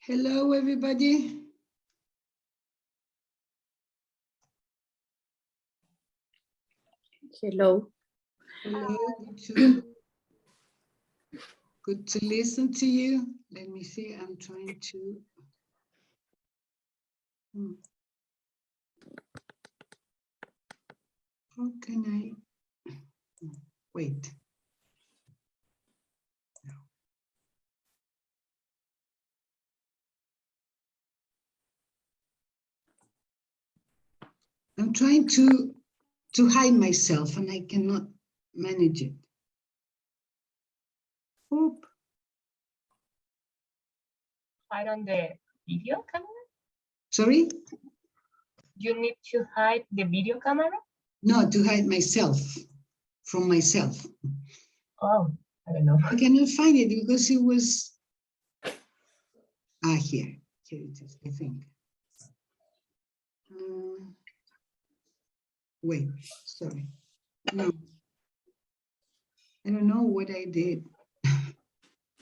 Hello, everybody. Hello. Hello, good to listen to you. Let me see, I'm trying to. How can I, wait. I'm trying to hide myself and I cannot manage it. Oop. Hide on the video camera? Sorry? You need to hide the video camera? No, to hide myself from myself. Oh, I don't know. I cannot find it because it was, here it is, I think. Wait, sorry. No, I don't know what I did.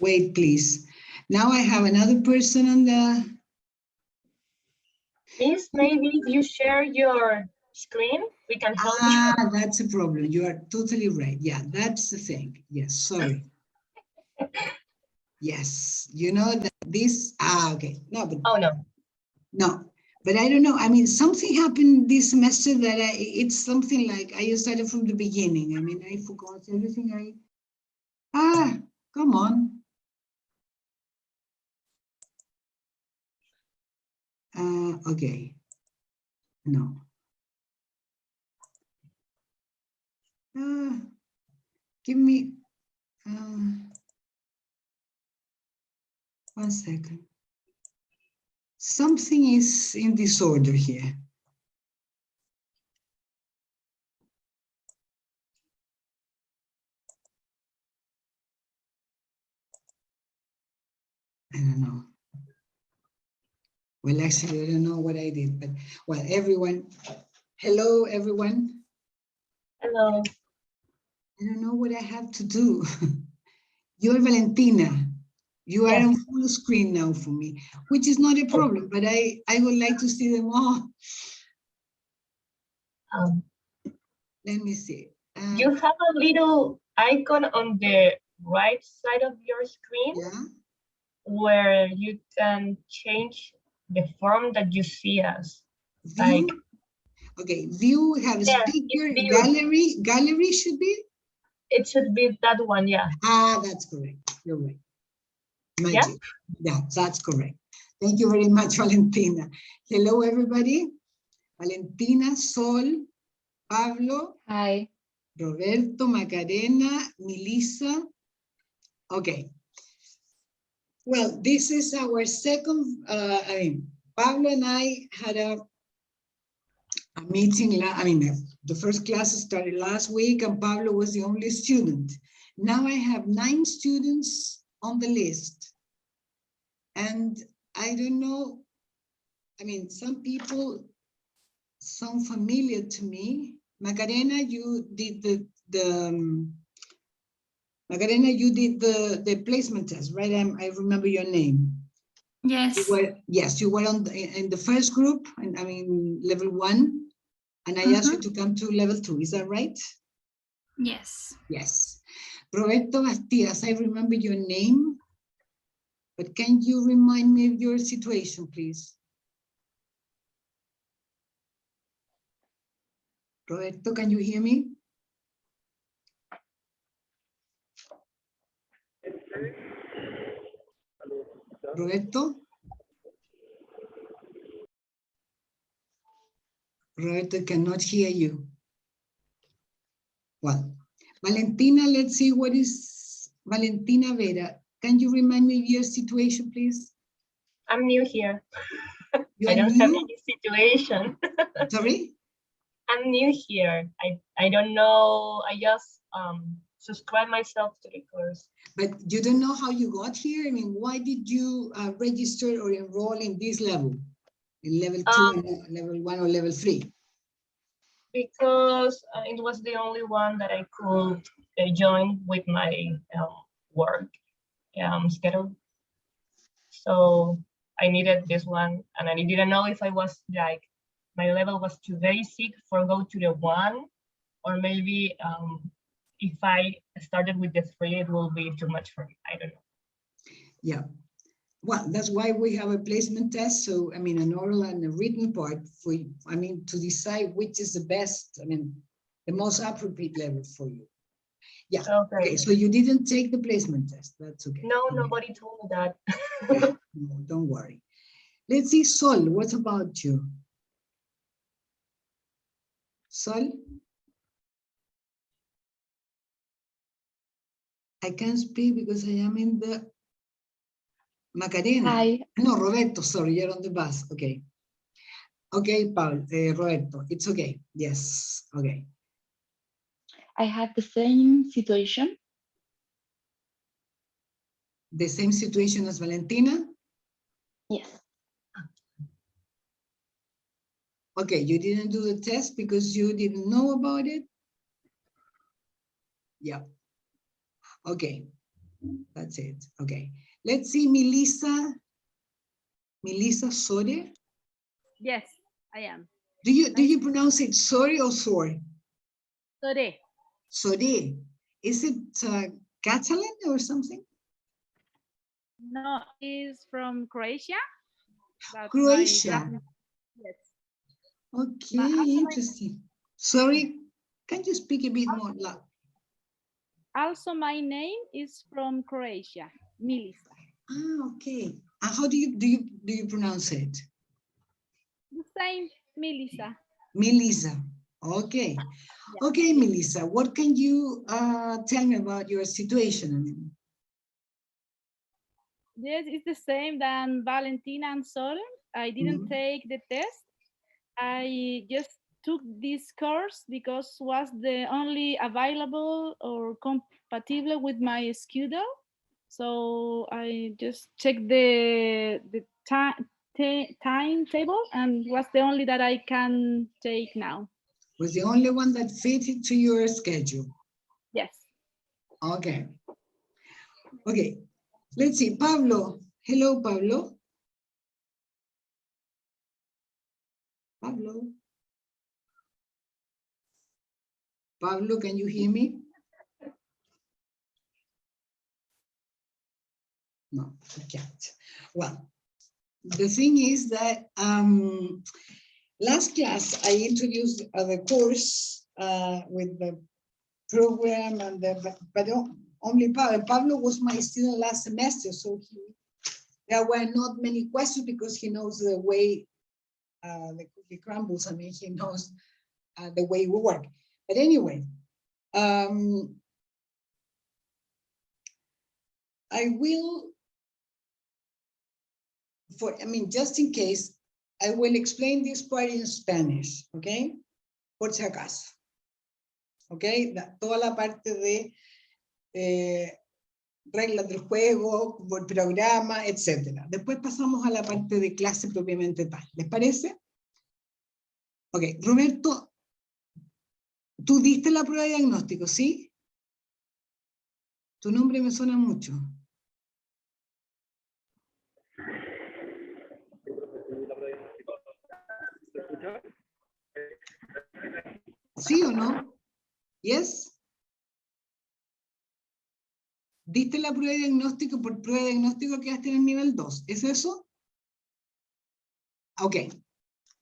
Wait, please. Now I have another person on the. Miss, maybe if you share your screen, we can help you. That's a problem. You are totally right. Yeah, that's the thing. Yes, sorry. Yes, you know that this, okay. No, but. Oh, no. No, but I don't know. I mean, something happened this semester that it's something like I started from the beginning. I mean, I forgot everything come on. Okay. No. Give me 1 second. Something is in disorder here. I don't know. Well, actually, I don't know what I did, but well, everyone. Hello, everyone. Hello. I don't know what I have to do. You're Valentina. You are on full screen now for me, which is not a problem, but I would like to see them all. Let me see. You have a little icon on the right side of your screen, yeah, where you can change the form that you see as. View. Like, okay, view, have a speaker, view. gallery should be? It should be that one, yeah. That's correct. You're right. Magic. Yeah, that's correct. Thank you very much, Valentina. Hello, everybody. Valentina, Sol, Pablo. Hi. Roberto, Macarena, Melissa. Okay. Well, this is our second, Pablo and I had a meeting, the first class started last week and Pablo was the only student. Now I have 9 students on the list. And I don't know, some people sound familiar to me. Macarena, you did Macarena, you did the placement test, right? I remember your name. Yes. You were in the first group, and level 1, and I asked you to come to level 2. Is that right? Yes. Yes. Roberto Bastidas, I remember your name, but can you remind me of your situation, please? Roberto, can you hear me? Roberto? Roberto cannot hear you. Well, Valentina, let's see what is Valentina Vera. Can you remind me of your situation, please? I'm new here. You I are don't new? have any situation. Sorry? I'm new here. I don't know. I just subscribe myself to the course. But you don't know how you got here? Why did you register or enroll in this level? In level 2 and level 1 or level 3? Because it was the only one that I could join with my work schedule. So I needed this one, and I didn't know if I was like, my level was too basic for go to the 1, or maybe if I started with the 3, it will be too much for me. I don't know. Yeah. Well, that's why we have a placement test. So, I mean, an oral and a written part for, I mean, to decide which is the best, I mean, the most appropriate level for you. Yeah. Okay. So you didn't take the placement test. That's okay. No, Okay. nobody told me that. Yeah, no, don't worry. Let's see, Sol, what about you? Sol? I can't speak because I am in the Macarena. Hi. No, Roberto, sorry, you're on the bus. Okay. Okay, Roberto, it's okay. Yes, okay. I have the same situation. The same situation as Valentina? Yes. Okay, you didn't do the test because you didn't know about it? Yeah. Okay, that's it. Okay. Let's see, Melissa. Melissa Sore? Yes, I am. Do you pronounce it sorry or sorry? Sore. Sore. Is it Catalan or something? No, is from Croatia. But Croatia. Yes. Okay, interesting. Sorry, can you speak a bit more loud? Also, my name is from Croatia, Melissa. Ah, okay. And how do you pronounce it? The same, Melissa. Melissa. Okay. Yeah. Okay, Melissa, what can you tell me about your situation? Yes, it's the same than Valentina and Sol. I didn't take the test. I just took this course because was the only available or compatible with my schedule. So I just checked the timetable and was the only that I can take now. Was the only one that fitted to your schedule? Yes. Okay. Okay. Let's see, Pablo. Hello, Pablo. Pablo. Pablo, can you hear me? No, I can't. Well, the thing is that last class I introduced the course with the program and but only Pablo was my student last semester, so there were not many questions because he knows the way the cookie crumbles. I mean, he knows the way we work. But anyway, I will, just in case, I will explain this part in Spanish, okay? Por si acaso. Okay, toda la parte de reglas del juego, el programa, etcétera. Después pasamos a la parte de clase propiamente tal. ¿Les parece? Ok, Roberto, tú diste la prueba de diagnóstico, ¿sí? Tu nombre me suena mucho. ¿Sí o no? ¿Yes? ¿Diste la prueba de diagnóstico? Por prueba de diagnóstico quedaste en el nivel 2. ¿Es eso? Ok.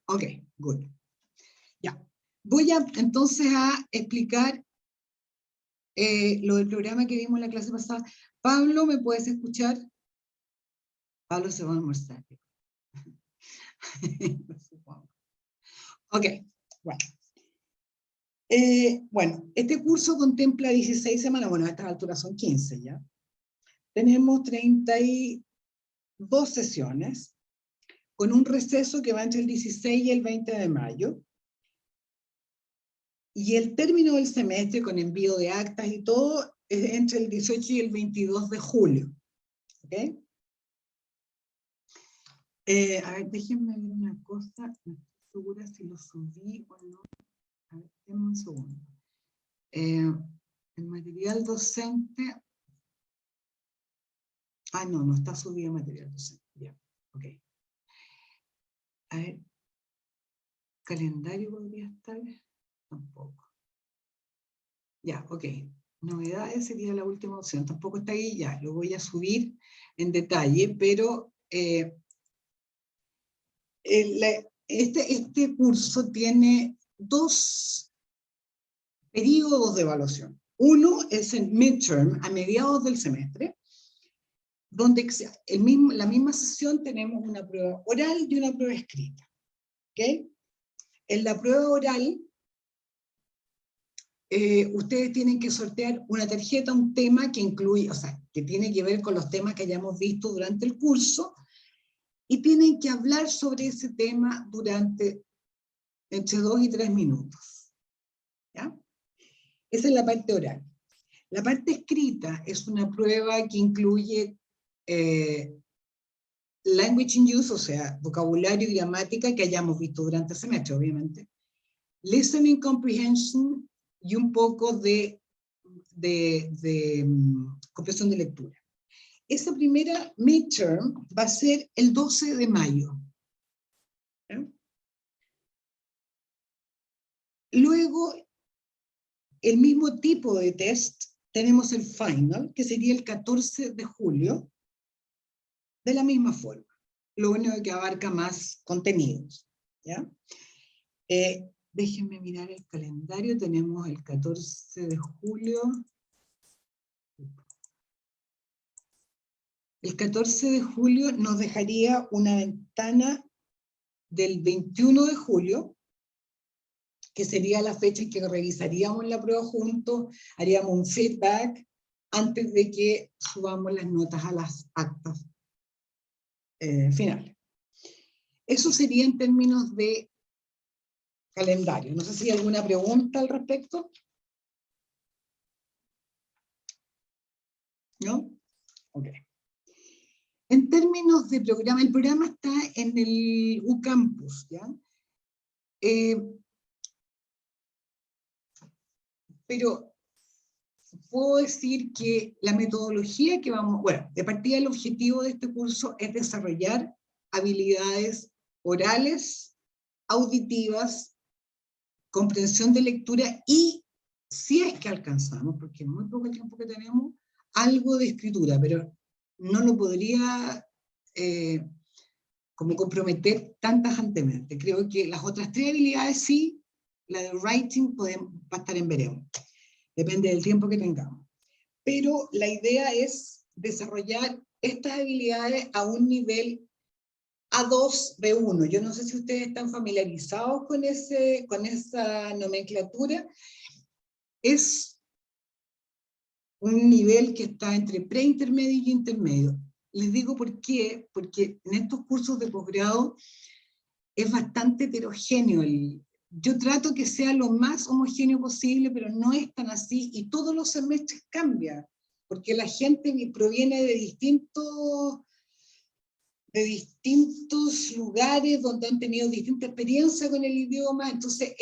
Ok, good. Ya. Voy entonces a explicar lo del programa que vimos en la clase pasada. Pablo, ¿me puedes escuchar? Pablo se va a almorzar. Ok, bueno. Bueno, este curso contempla 16 semanas, bueno, a estas alturas son 15 ya. Tenemos 32 sesiones, con un receso que va entre el 16 y el 20 de mayo. Y el término del semestre, con envío de actas y todo, es entre el 18 y el 22 de julio. ¿Ok? A ver, déjenme ver una cosa, no estoy segura si lo subí o no. A ver, denme un segundo. El material docente. Ah, no, no está subido el material docente. Ya. Ok. A ver. ¿Calendario podría estar? Tampoco. Ya, ok. Novedades sería la última opción. Tampoco está ahí, ya. Lo voy a subir en detalle, pero este curso tiene 2 periodos de evaluación. Uno es el midterm, a mediados del semestre, donde la misma sesión tenemos una prueba oral y una prueba escrita. ¿Okay? En la prueba oral, ustedes tienen que sortear una tarjeta, un tema que incluye, o sea, que tiene que ver con los temas que hayamos visto durante el curso, y tienen que hablar sobre ese tema durante entre 2 y 3 minutos. ¿Ya? Esa es la parte oral. La parte escrita es una prueba que incluye language in use, o sea, vocabulario y gramática que hayamos visto durante el semestre, obviamente. Listening comprehension y un poco de comprensión de lectura. Esa primera midterm va a ser el 12 de mayo. ¿Eh? Luego, el mismo tipo de test, tenemos el final, que sería el 14 de julio, de la misma forma. Lo único que abarca más contenidos. ¿Ya? Déjenme mirar el calendario, tenemos el 14 de julio. El 14 de julio nos dejaría una ventana del 21 de julio, que sería la fecha en que revisaríamos la prueba juntos, haríamos un feedback antes de que subamos las notas a las actas finales. Eso sería en términos de calendario. No sé si hay alguna pregunta al respecto. ¿No? Ok. En términos de programa, el programa está en el UCampus, ¿ya? Pero puedo decir que la metodología que vamos, bueno, de partida el objetivo de este curso es desarrollar habilidades orales, auditivas, comprensión de lectura y, si es que alcanzamos, porque es muy poco el tiempo que tenemos, algo de escritura, pero no lo podría como comprometer tan tajantemente. Creo que las otras 3 habilidades sí, la de writing va a estar en veremos. Depende del tiempo que tengamos. Pero la idea es desarrollar estas habilidades a un nivel A2, B1. Yo no sé si ustedes están familiarizados con esa nomenclatura. Es un nivel que está entre preintermedio y intermedio. Les digo por qué, porque en estos cursos de posgrado es bastante heterogéneo. Yo trato que sea lo más homogéneo posible, pero no es tan así, y todos los semestres cambia, porque la gente proviene de distintos lugares donde han tenido distinta experiencia con el idioma, entonces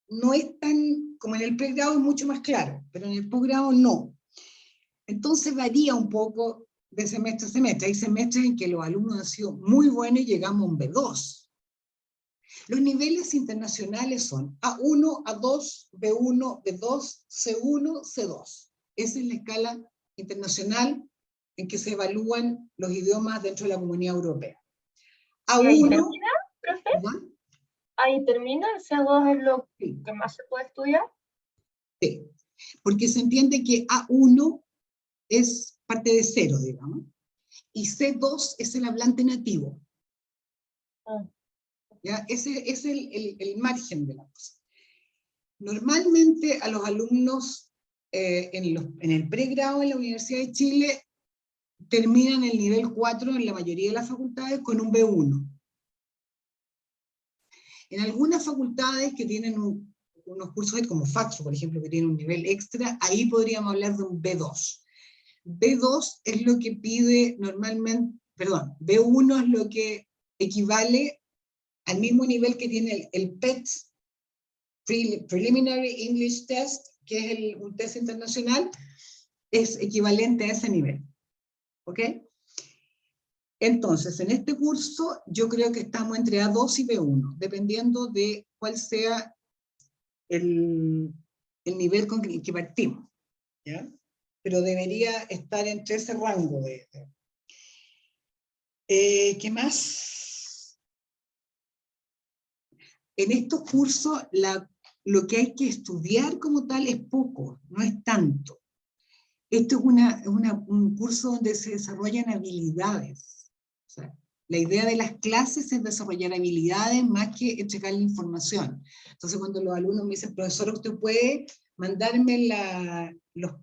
no es tan, como en el pregrado es mucho más claro, pero en el posgrado no. Entonces varía un poco de semestre a semestre. Hay semestres en que los alumnos han sido muy buenos y llegamos a un B2. Los niveles internacionales son A1, A2, B1, B2, C1, C2. Esa es la escala internacional en que se evalúan los idiomas dentro de la Comunidad Europea. ¿Y ahí A1, termina, profe? ¿ya? ¿Ahí termina? ¿El C2 es lo Sí. que más se puede estudiar? Sí, porque se entiende que A1 es parte de 0, digamos, y C2 es el hablante nativo. ¿Ya? Ese es el margen de la cosa. Normalmente a los alumnos en el pregrado en la Universidad de Chile terminan el nivel 4 en la mayoría de las facultades con un B1. En algunas facultades que tienen unos cursos como FACSO, por ejemplo, que tienen un nivel extra, ahí podríamos hablar de un B2. B2 es lo que pide normalmente, perdón, B1 es lo que equivale al mismo nivel que tiene el PET, Preliminary English Test, que es un test internacional, es equivalente a ese nivel. ¿Ok? Entonces, en este curso yo creo que estamos entre A2 y B1, dependiendo de cuál sea el nivel con que partimos, ¿ya? Pero debería estar entre ese rango ¿qué más? En estos cursos lo que hay que estudiar como tal es poco, no es tanto. Esto es un curso donde se desarrollan habilidades. O sea, la idea de las clases es desarrollar habilidades más que entregar la información. Entonces, cuando los alumnos me dicen, profesor, usted puede mandarme los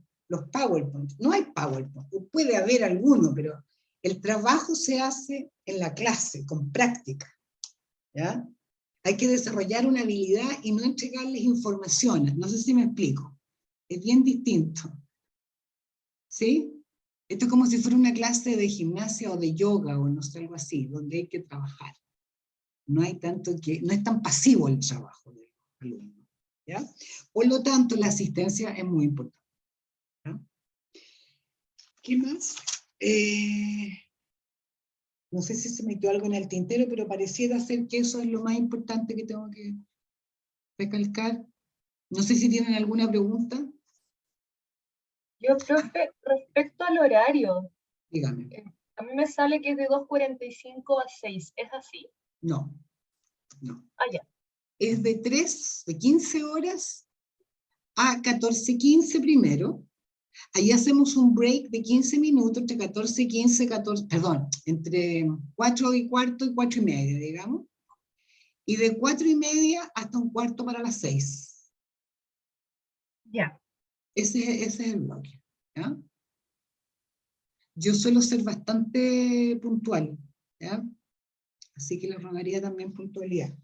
PowerPoint. No hay PowerPoint, puede haber alguno, pero el trabajo se hace en la clase, con práctica, ¿ya? Hay que desarrollar una habilidad y no entregarles información. No sé si me explico. Es bien distinto. ¿Sí? Esto es como si fuera una clase de gimnasia o de yoga o no sé, algo así, donde hay que trabajar. No hay tanto no es tan pasivo el trabajo del alumno, ¿ya? Por lo tanto, la asistencia es muy importante, ¿ya? ¿Qué más? No sé si se metió algo en el tintero, pero pareciera ser que eso es lo más importante que tengo que recalcar. No sé si tienen alguna pregunta. Yo, profe, respecto al horario, Dígame. a mí me sale que es de 2:45 a 6, ¿es así? No, no. Ah, ya. Es de 15 horas a 14:15 primero. Ahí hacemos un break de 15 minutos entre 14:15, perdón, entre 4:15 y 4:30, digamos. Y de 4:30 hasta 1/4 para las 6. Ya. Ese es el bloque, ¿ya? Yo suelo ser bastante puntual, ¿ya? Así que les rogaría también puntualidad.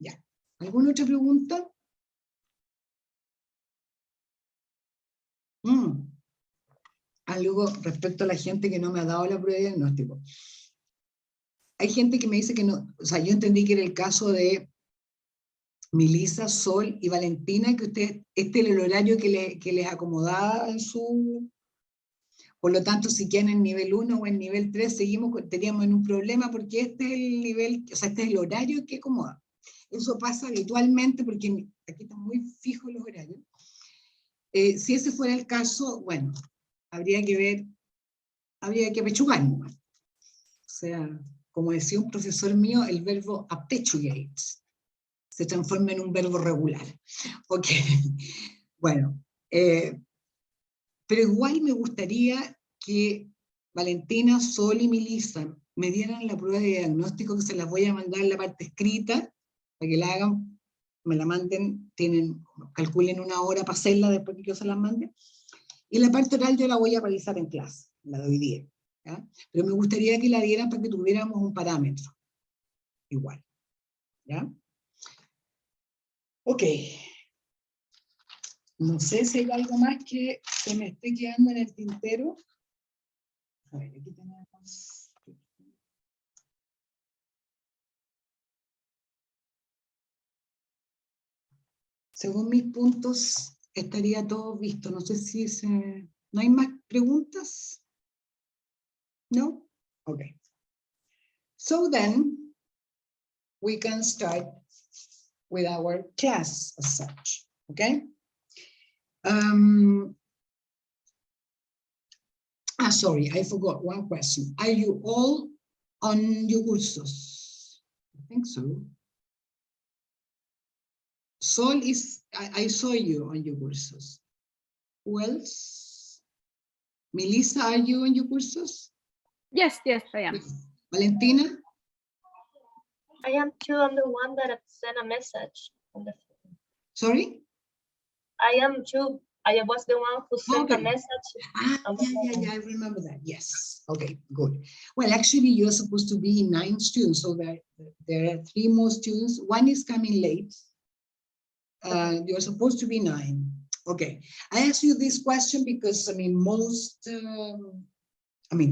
Ya. ¿Alguna otra pregunta? Algo respecto a la gente que no me ha dado la prueba de diagnóstico. Hay gente que me dice que no, o sea, yo entendí que era el caso de Melissa, Sol y Valentina, que ustedes, este es el horario que les acomodaba en su... Por lo tanto, si quedan en nivel 1 o en nivel 3, teníamos en un problema porque este es el nivel, o sea, este es el horario que acomoda. Eso pasa habitualmente porque aquí están muy fijos los horarios. Si ese fuera el caso, bueno, habría que apechugar nomás. O sea, como decía un profesor mío, el verbo apechugate se transforma en un verbo regular. Ok, bueno, pero igual me gustaría que Valentina, Sol y Melissa me dieran la prueba de diagnóstico, que se las voy a mandar en la parte escrita, para que la hagan, me la manden, calculen 1 hora para hacerla después que yo se las mande, y la parte oral yo la voy a realizar en clase, la de hoy día, ¿ya? Pero me gustaría que la dieran para que tuviéramos un parámetro, igual, ¿ya? Ok. No sé si hay algo más que se me esté quedando en el tintero. A ver, aquí tenemos... Según mis puntos, estaría todo visto. No sé si ¿no hay más preguntas? ¿No? Ok. So then, we can start with our class as such. Okay? Sorry, I forgot one question. Are you all on your cursos? I think so. Sol is, I saw you on your cursos. Who else? Melissa, are you on your cursos? Yes, I am. Valentina? I am too. I'm the one that sent a message on the phone. Sorry? I am too. I was the one who sent a Okay. message. Yeah, I remember that. Yes. Okay, good. Well, actually, you're supposed to be 9 students, so there are 3 more students. One is coming late. You're supposed to be 9. Okay. I asked you this question because, I mean,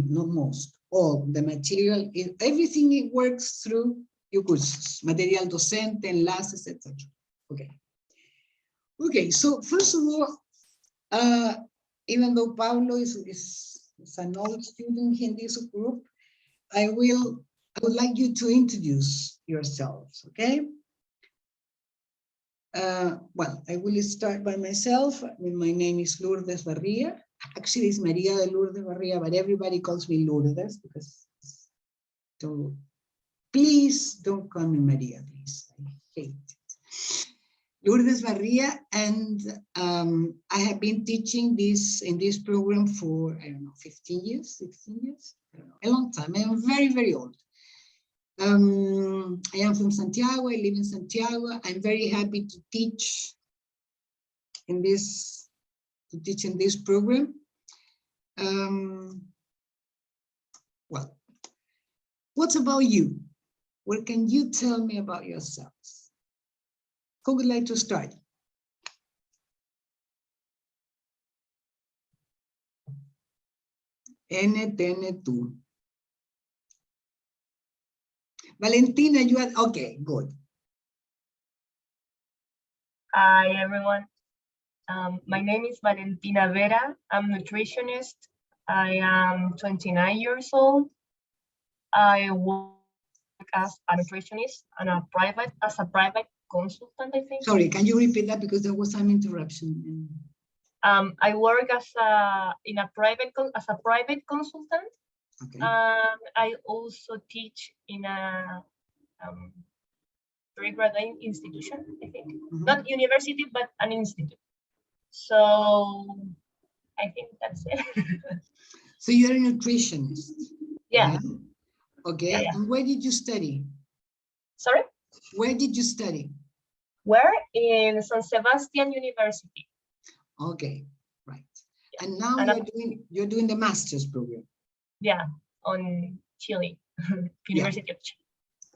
not most, all the material, everything it works through your courses, material docente, enlaces, etc. Okay. Okay, so first of all, even though Pablo is as an old student in this group, I would like you to introduce yourselves, okay? Well, I will start by myself. My name is Lourdes Barria. Actually, it's Maria de Lourdes Barria, but everybody calls me Lourdes because, so please don't call me Maria, please. I hate it. Lourdes Barria, and I have been teaching this in this program for, I don't know, 15 years, 16 years, I don't know, a long time. I am very, very old. I am from Santiago, I live in Santiago. I'm very happy to teach in this, program. Well, what about you? What can you tell me about yourselves? Who would like to start? tú. Valentina, you are, okay, good. Hi, everyone. My name is Valentina Vera. I'm a nutritionist. I am 29 years old. I work as a nutritionist and as a private consultant, I think. Sorry, can you repeat that because there was some interruption? I work as a private consultant. Okay. I also teach in a pre-graduate institution, I think. Not university, but an institute. So I think that's it. So you're a nutritionist? Yeah. Okay, Yeah. And where did you study? Sorry? Where did you study? Where? In San Sebastian University. Okay, right. And now And you're doing the master's program. Yeah, on Chile, University of Chile.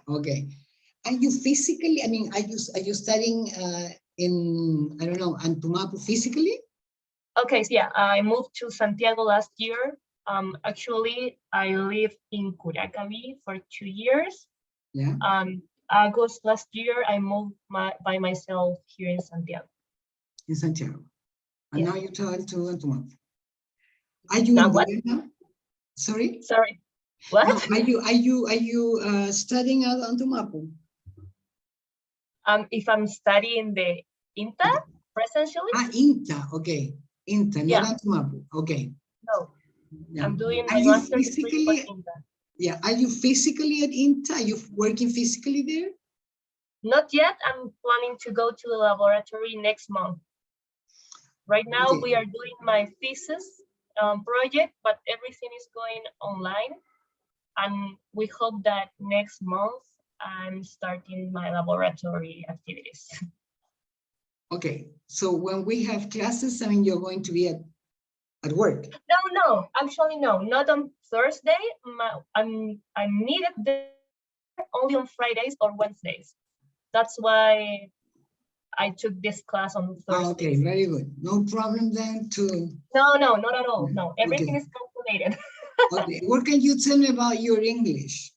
Okay. Are you physically, I mean, are you studying in, I don't know, Antumapu physically? Okay, so yeah, I moved to Santiago last year. Actually, I lived in Curacaví for 2 years. Yeah. August last year, I moved by myself here in Santiago. In Santiago. And now you travel to Antumapu. Are you Now in what? there now? Sorry? Sorry, what? No, are you studying at Antumapu? If I'm studying the INTA presentially? INTA, okay. INTA, Yeah. not Antumapu, okay. No, Yeah. I'm doing Are my you master's degree for physically, INTA. yeah, are you physically at INTA? Are you working physically there? Not yet. I'm planning to go to the laboratory next month. Right now, Okay. we are doing my thesis project, but everything is going online. And we hope that next month, I'm starting my laboratory activities. Okay, so when we have classes, I mean, you're going to be at work? No, actually, no, not on Thursday. I'm needed there only on Fridays or Wednesdays. That's why I took this class on Thursday. Okay, very good. No problem then to... No, not at all. No, everything Okay. is calculated. Okay, what can you tell me about your English?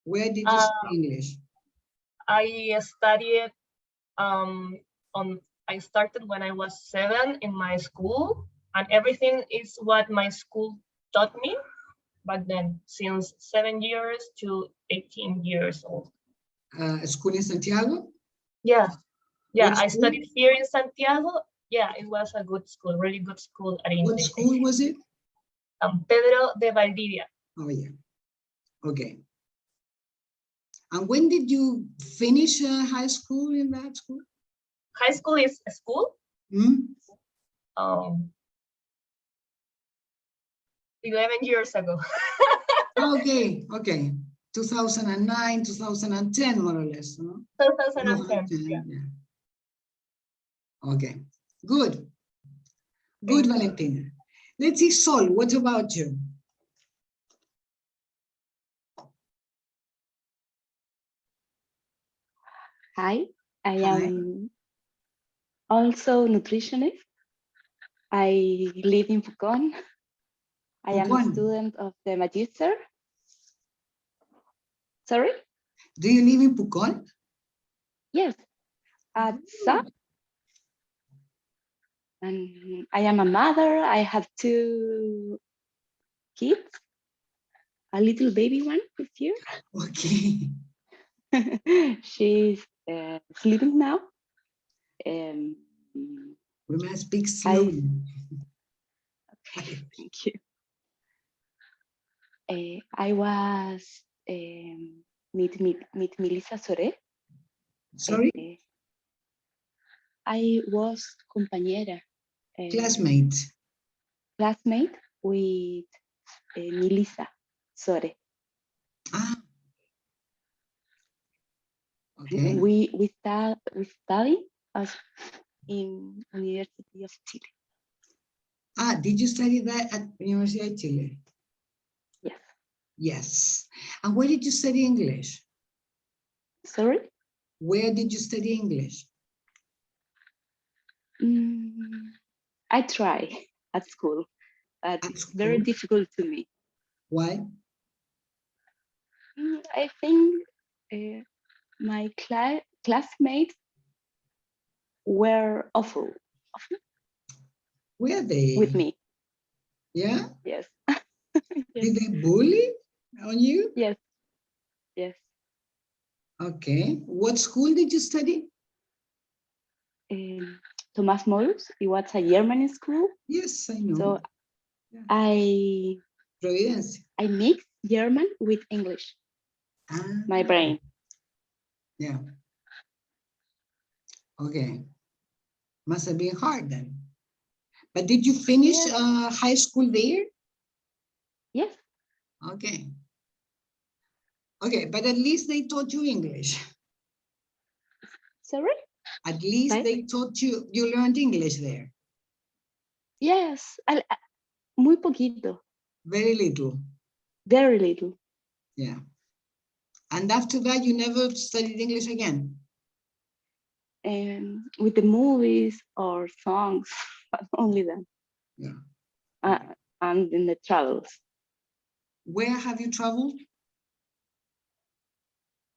Where did you study English? I studied I started when I was 7 in my school, and everything is what my school taught me back then, since 7 years to 18 years old. School in Santiago? Yeah, What I school? studied here in Santiago. Yeah, it was a good school, really good school at What INTE. school was it? Pedro de Valdivia. Oh, yeah. Okay. And when did you finish high school in that school? High school is a school? 11 years ago. Okay. 2009, 2010, more or less. No? 2010, yeah. Okay, good. Good, Valentina. Let's see, Sol, what about you? Hi, I am also nutritionist. I live in Pucón. I am a student of the Magister. Sorry? Do you live in Pucón? Yes, at SAP. And I am a mother. I have two kids. A little baby one is here. Okay. She's sleeping now. We must speak slowly. Thank you. I was meet Melissa Sore. Sorry, I was compañera, classmate. classmate with Melissa Sore. Ah. Okay. We study as in University of Chile. Ah, did you study that at University of Chile? Yes. Yes. And where did you study English? Sorry? Where did you study English? I try at school, but At it's very school? difficult to me. Why? I think my classmates were awful Were they? with me. Yeah? Yes. Did they bully on you? Yes. Yes. Okay. What school did you study? Thomas Morus. It was a German school. Yes, I know. So Yeah. I mix German with English. Ah, My brain. yeah. Okay. Must have been hard then. But did you finish high school there? Yes. Okay. Okay, but at least they taught you English. Sorry? At least Right? they taught you, you learned English there. Yes. Muy poquito. Very little. Very little. Yeah. And after that, you never studied English again? With the movies or songs, but only them. Yeah. And in the travels. Where have you traveled?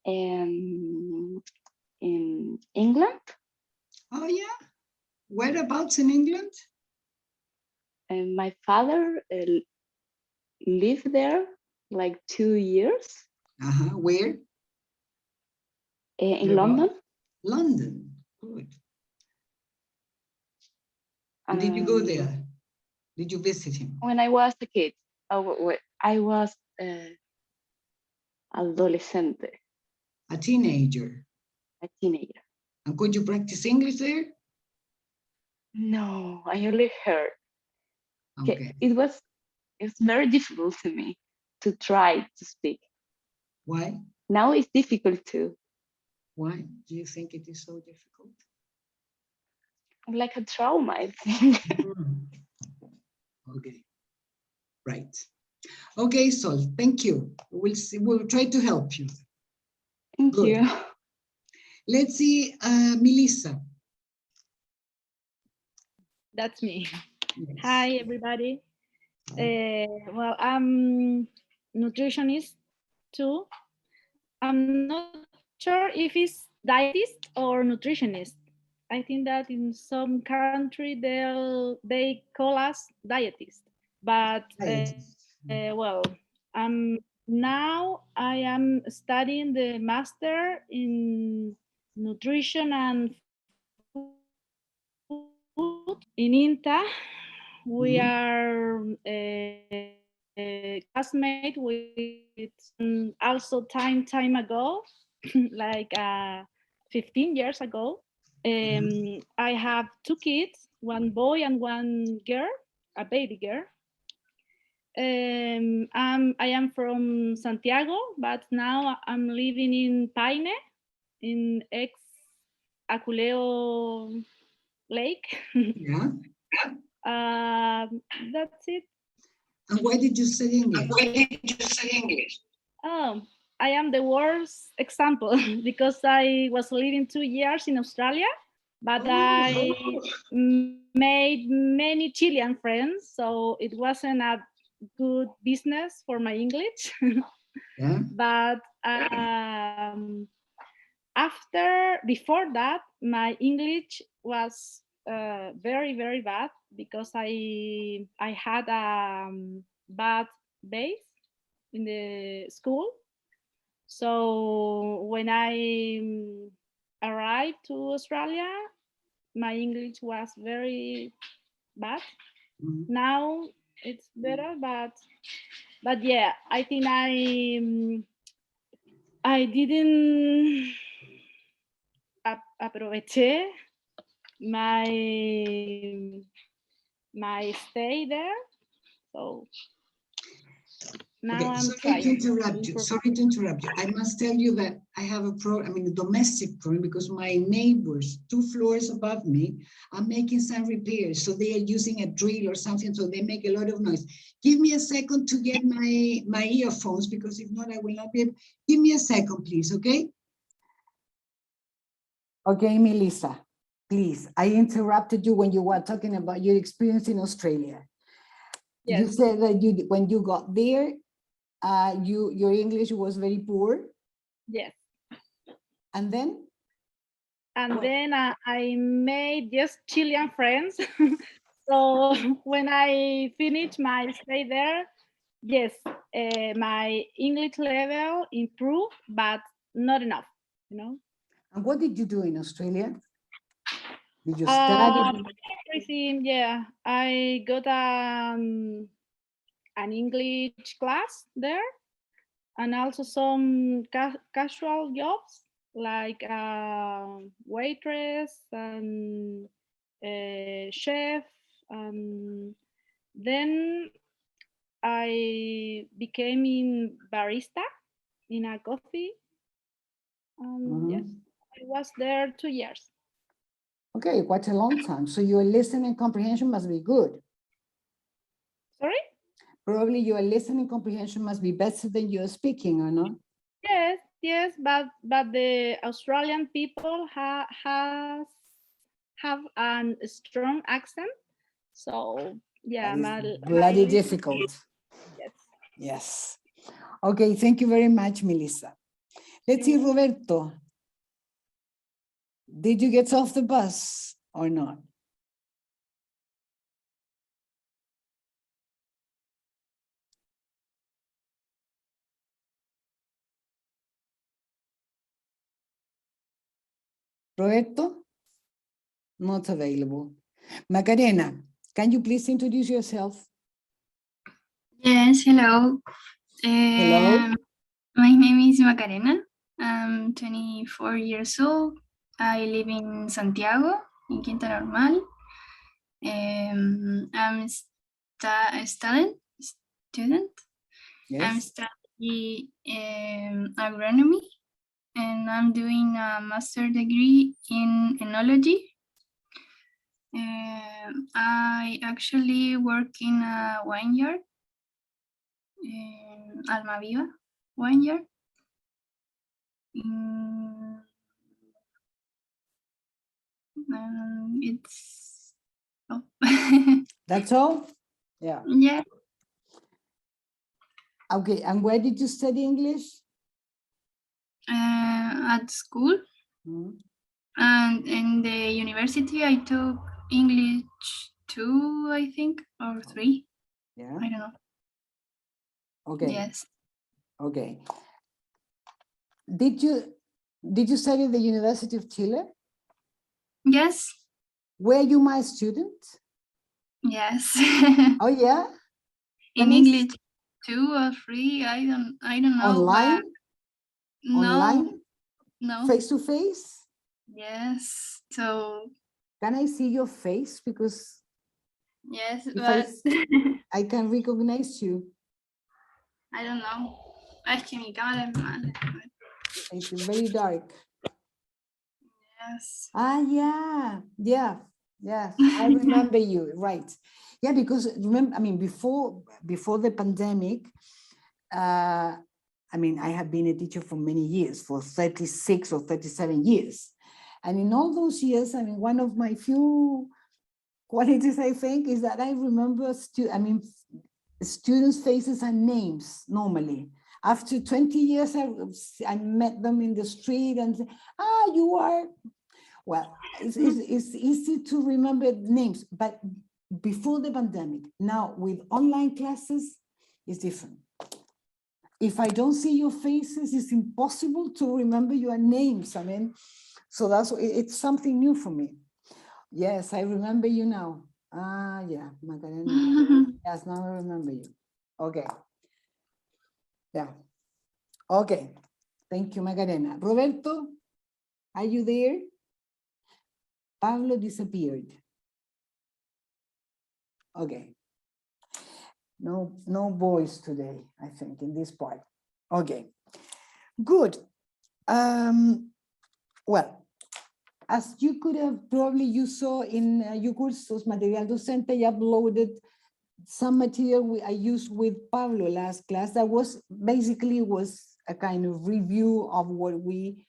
In England. Oh, yeah. Whereabouts in England? And my father lived there like 2 years. Where? In London. London. Good. And did you go there? Did you visit him? When I was a kid. I was adolescente. A teenager. A teenager. And could you practice English there? No, I only heard. Okay. It's very difficult to me to try to speak. Why? Now it's difficult too. Why do you think it is so difficult? Like a trauma, I think. Okay. Right. Okay, Sol, thank you. We'll see, we'll try to help you. Thank Good. you. Let's see, Melissa. That's me. Yes. Hi, everybody. Well, I'm nutritionist too. I'm not sure if it's dietist or nutritionist. I think that in some country they call us dietist. But well, now I am studying the master in nutrition and food in INTA. We are classmates with also time ago, like 15 years ago. I have 2 kids, one boy and one girl, a baby girl. I am from Santiago, but now I'm living in Paine, in ex-Aculeo Lake. Yeah. That's it. And why did you study English? Oh, I am the worst example because I was living 2 years in Australia, but I made many Chilean friends, so it wasn't a good business for my English. Yeah. But before that, my English was very, very bad because I had a bad base in the school. So when I arrived to Australia, my English was very bad. Mhm. Now it's better, but yeah, I think I didn't aproveché my stay there. So now Okay, I'm sorry to trying. interrupt you. Sorry to interrupt you. I must tell you that I have a problem, I mean, a domestic problem, because my neighbors 2 floors above me are making some repairs. So they are using a drill or something, so they make a lot of noise. Give me a second to get my earphones, because if not, I will not be able. Give me a second, please, okay? Okay, Melissa, please. I interrupted you when you were talking about your experience in Australia. Yes. You said that when you got there, your English was very poor. Yes. And then? And then I made just Chilean friends. So when I finished my stay there, yes, my English level improved, but not enough, you know. And what did you do in Australia? Did you study? Everything, yeah. I got an English class there, and also some casual jobs like waitress and chef, and then I became in barista in a coffee. Yes, I was there 2 years. Okay, quite a long time. So your listening comprehension must be good. Sorry? Probably your listening comprehension must be better than your speaking, or not? Yes, but the Australian people have a strong accent, so yeah, Bloody difficult. Yes. Yes. Okay, thank you very much, Melissa. Let's see, Roberto. Did you get off the bus or not? Roberto? Not available. Macarena, can you please introduce yourself? Yes, hello. Hello. My name is Macarena. I'm 24 years old. I live in Santiago, in Quinta Normal. I'm a student. Yes. I'm studying agronomy, and I'm doing a master degree in enology. I actually work in a vineyard in Almaviva vineyard. It's That's all? Yeah. Yeah. Okay, and where did you study English? At school. And in the university, I took English 2, I think, or 3. Yeah. I don't know. Okay. Yes. Okay. Did you study at the University of Chile? Yes. Were you my student? Yes. Oh yeah. In English 2 or 3, I don't know. Online? No. Online? No. Face to face? Yes. So. Can I see your face? Because yes, if but I can recognize you. I don't know. Es que mi cámara es mala. It's very dark. Yes. Ah, yeah. I remember you, right? Yeah, because remember, I mean, before the pandemic, I mean, I have been a teacher for many years, for 36 or 37 years. And in all those years, I mean, one of my few qualities, I think, is that I remember, students' faces and names normally. After 20 years, I met them in the street and said, you are, well, it's easy to remember names, but before the pandemic, now with online classes, It's different. If I don't see your faces, it's impossible to remember your names. I mean, so it's something new for me. Yes, I remember you now. Ah, yeah, Macarena. Yes, now I remember you. Okay. Yeah. Okay. Thank you, Macarena. Roberto, are you there? Pablo disappeared. Okay. No voice today, I think, in this part. Okay. Good. Well, as you could have probably you saw in Cursos Material Docente, I uploaded some material I used with Pablo last class that was basically a kind of review of what we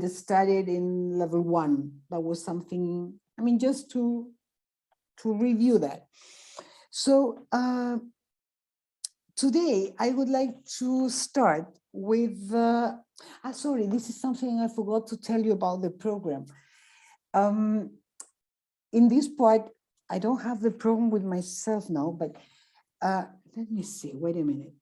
studied in level 1. That was something, I mean, just to review that. So today I would like to start with, sorry, this is something I forgot to tell you about the program. In this part, I don't have the program with myself now, but let me see, wait a minute.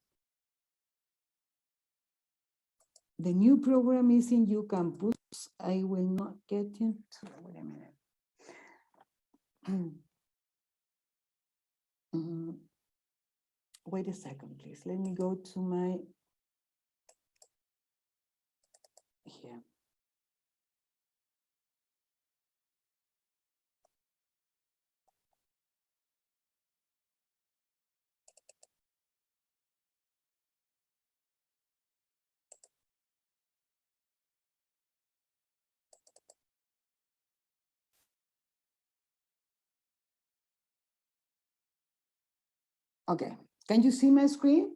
The new program is in UCampus. I will not get into, wait a minute. Wait a second, please. Let me go to my, here. Okay, can you see my screen?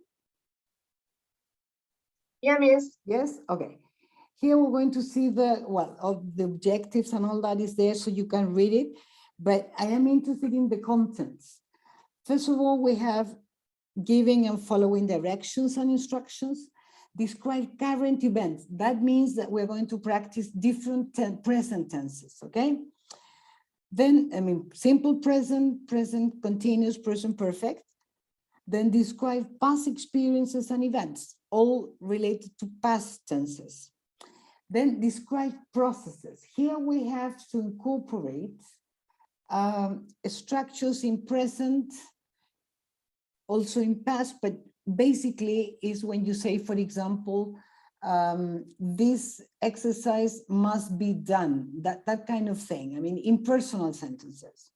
Yeah, miss. Yes, okay. Here we're going to see all the objectives and all that is there so you can read it, but I am interested in the contents. First of all, we have giving and following directions and instructions. Describe current events. That means that we're going to practice different present tenses, okay? Then, I mean, simple present, present continuous, present perfect. Then describe past experiences and events, all related to past tenses. Then describe processes. Here we have to incorporate structures in present, also in past, but basically is when you say, for example, this exercise must be done, that kind of thing. I mean, impersonal sentences.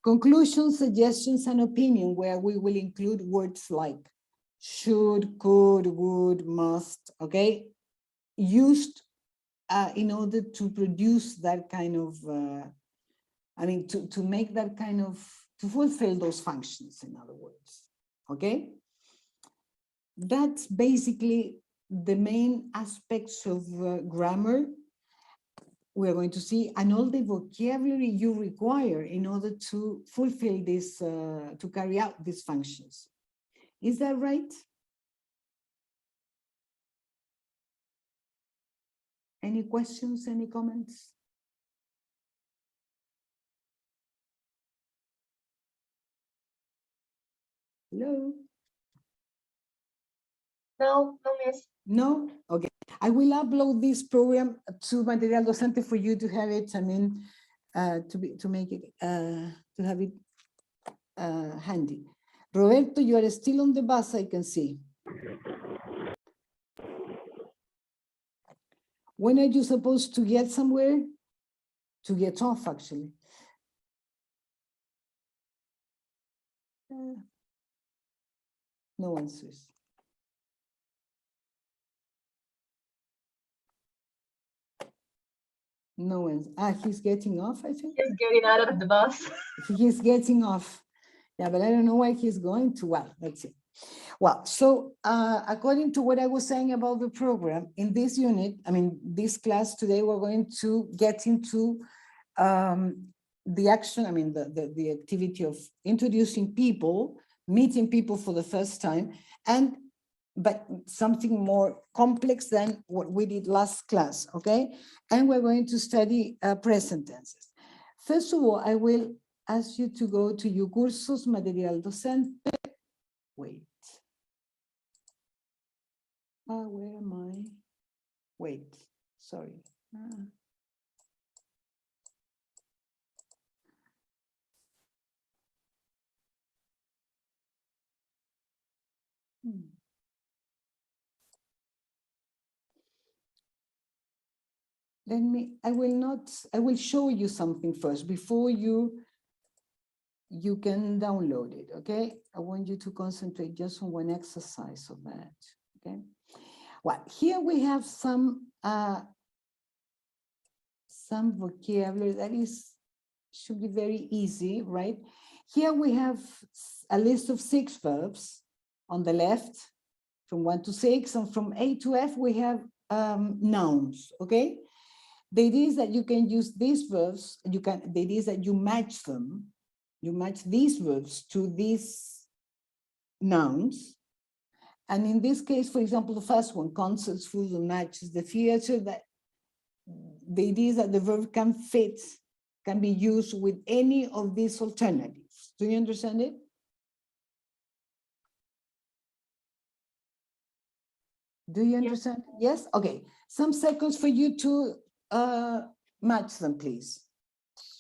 Conclusions, suggestions, and opinion, where we will include words like should, could, would, must, okay? Used in order to produce that kind of, I mean, to make that kind of, to fulfill those functions, in other words, okay? That's basically the main aspects of grammar we're going to see, and all the vocabulary you require in order to fulfill this, to carry out these functions. Is that right? Any questions, any comments? Hello? No, miss. No? Okay. I will upload this program to Material Docente for you to have it, I mean, to make it, to have it handy. Roberto, you are still on the bus, I can see. When are you supposed to get somewhere? To get off, actually. No answers. No answer. He's getting off, I think. He's getting out of the bus. He's getting off. Yeah, but I don't know why he's going to. Well, let's see. Well, so according to what I was saying about the program, in this unit, I mean, this class today, we're going to get into the action, I mean, the activity of introducing people, meeting people for the first time, but something more complex than what we did last class, okay? And we're going to study present tenses. First of all, I will ask you to go to your Cursos Material Docente. Wait. Where am I? Wait, sorry. I will show you something first before you can download it, okay? I want you to concentrate just on one exercise of that, okay? Well, here we have some vocabulary that should be very easy, right? Here we have a list of 6 verbs on the left, from 1 to 6, and from A to F we have nouns, okay? The idea is that you can use these verbs, the idea is that you match them, you match these verbs to these nouns. And in this case, for example, the first one, concerts, food, and matches the theater, that the idea is that the verb can be used with any of these alternatives. Do you understand it? Do you understand? Yes? Okay. Some seconds for you to match them, please.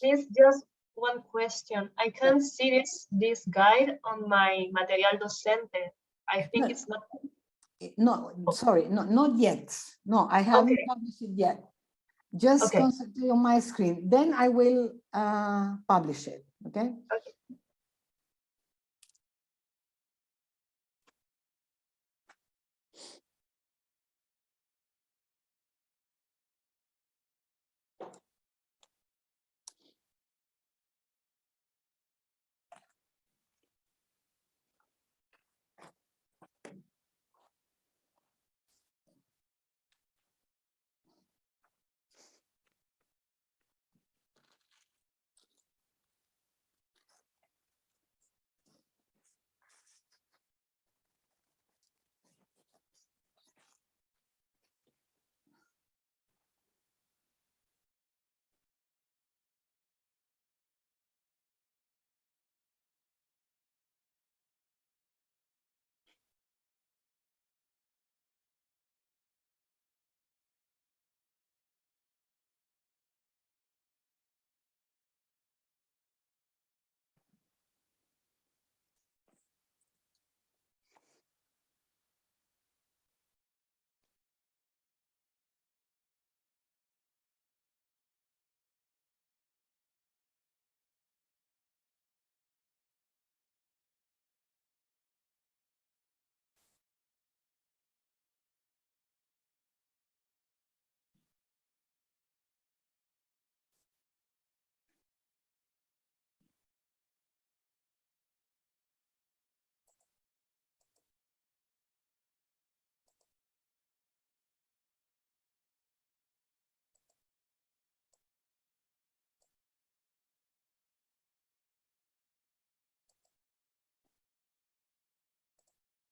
Please, just one question. I can't see this guide on my material docente. I think it's not. No, sorry, not yet. No, I haven't published it yet. Just concentrate on my screen. Then I will publish it, okay? Okay.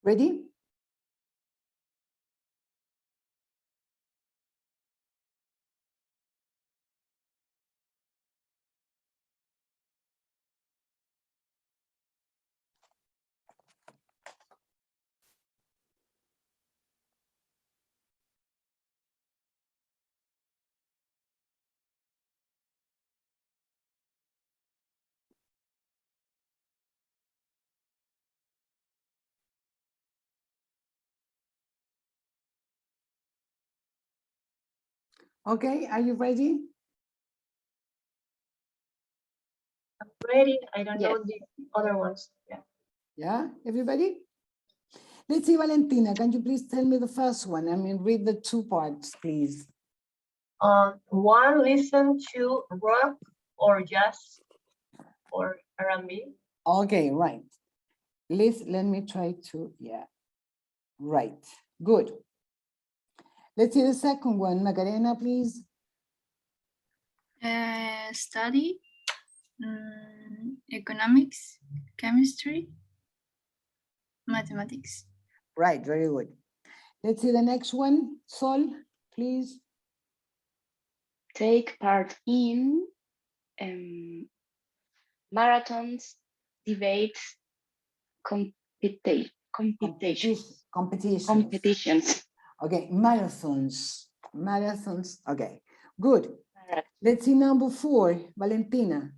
Ready? Okay, are you ready? I'm ready. I don't know the other ones. Yeah. Yeah, everybody? Let's see, Valentina, can you please tell me the first one? I mean, read the 2 parts, please. One, listen to rock or jazz or R&B. Okay, right. Let me try to, right, good. Let's see the second one, Macarena, please. Study, economics, chemistry, mathematics. Right, very good. Let's see the next one, Sol, please. Take part in marathons, debates, competitions. Competitions. Okay, marathons. Marathons. Okay, good. Let's see number 4, Valentina.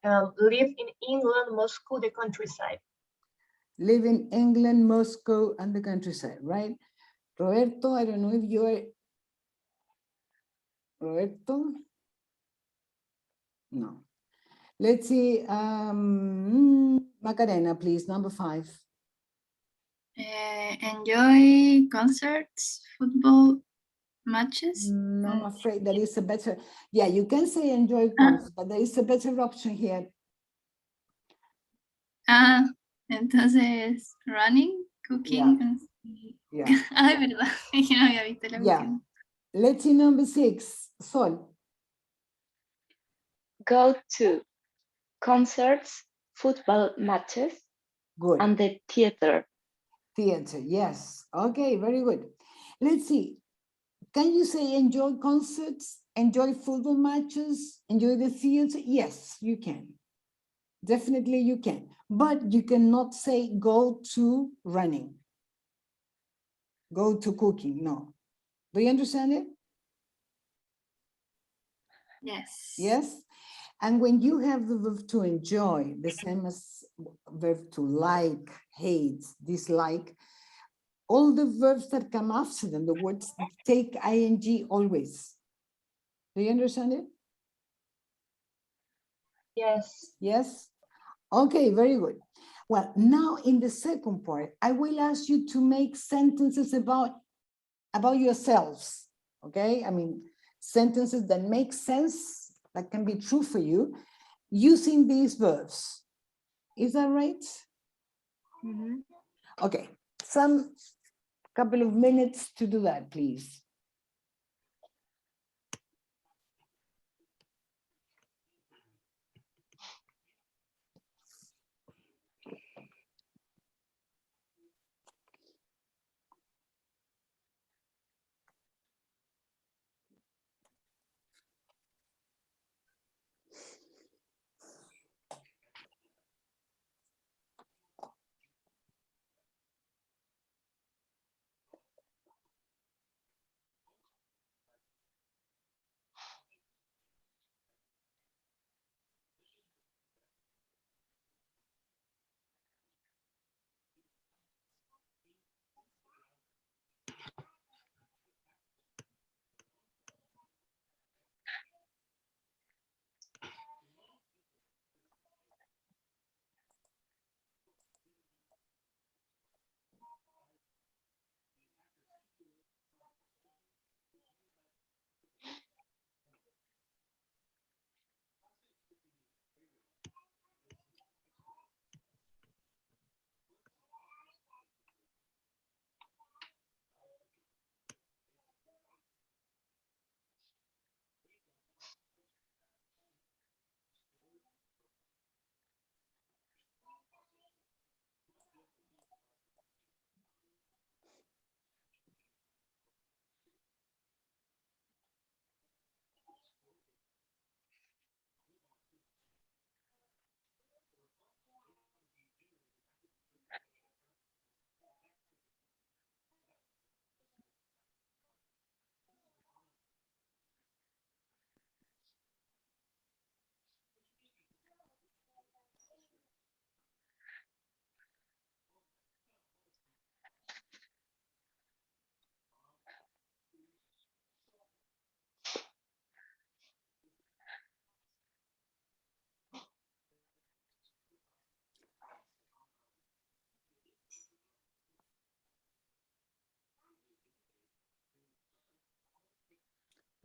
Live in England, Moscow, the countryside. Live in England, Moscow, and the countryside, right? Roberto, I don't know if you're Roberto. No. Let's see, Macarena, please, number 5. Enjoy concerts, football matches. No, I'm afraid there is a better, yeah, you can say enjoy concerts, but there is a better option here. Entonces, running, cooking. And... Yeah. Ay, verdad, yo no había visto la Yeah. opción. Let's see number 6, Sol. Go to concerts, football matches, Good. and the theater. Theater, yes. Okay, very good. Let's see. Can you say enjoy concerts, enjoy football matches, enjoy the theater? Yes, you can. Definitely you can. But you cannot say go to running. Go to cooking, no. Do you understand it? Yes. Yes. And when you have the verb to enjoy, the same as verb to like, hate, dislike, all the verbs that come after them, the words take ing always. Do you understand it? Yes. Yes? Okay, very good. Well, now in the second part, I will ask you to make sentences about yourselves, okay? I mean, sentences that make sense, that can be true for you, using these verbs. Is that right? Mm-hmm. Okay, some couple of minutes to do that, please.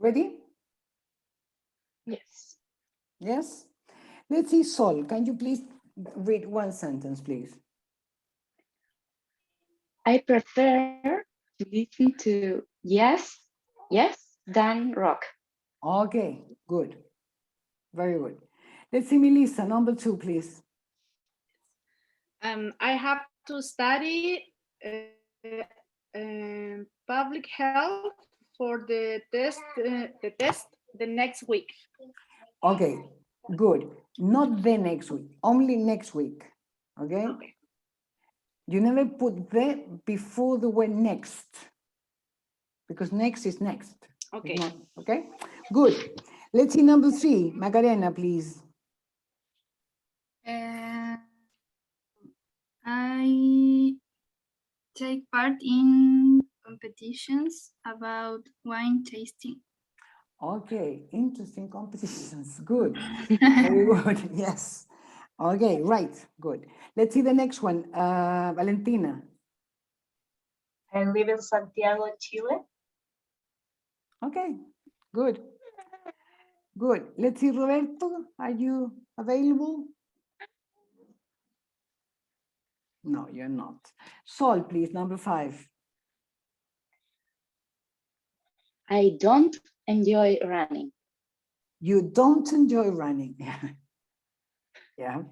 Ready? Yes. Yes? Let's see, Sol, can you please read one sentence, please? I prefer to listen to yes, yes, than rock. Okay, good. Very good. Let's see, Melissa, number 2, please. I have to study public health for the test the next week. Okay, good. Not the next week, only next week. Okay? You never put the before the word next, because next is next. Okay. It's not, okay, good. Let's see number 3. Macarena, please. I take part in competitions about wine tasting. Okay, interesting competitions. Good. Very good. Yes. Okay, right. Good. Let's see the next one. Valentina. I live in Santiago, Chile. Okay, good. Good. Let's see, Roberto. Are you available? No, you're not. Sol, please, number 5. I don't enjoy running. You don't enjoy running. Yeah.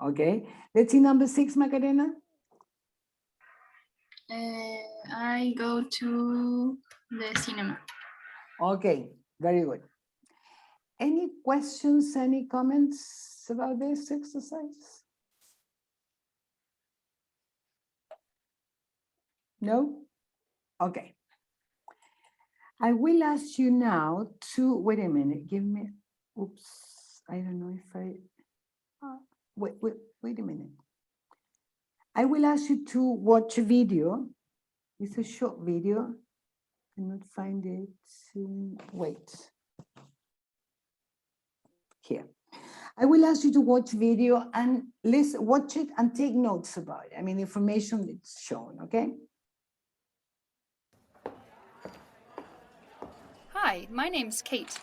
Okay. Let's see number 6, Macarena. I go to the cinema. Okay, very good. Any questions, any comments about this exercise? No? Okay. I will ask you now to, wait a minute, give me, oops, I don't know if I, wait a minute. I will ask you to watch a video. It's a short video. Cannot find it. Wait. Here. I will ask you to watch video and listen, watch it and take notes about it. I mean, information that's shown, okay? Hi, my name's Kate.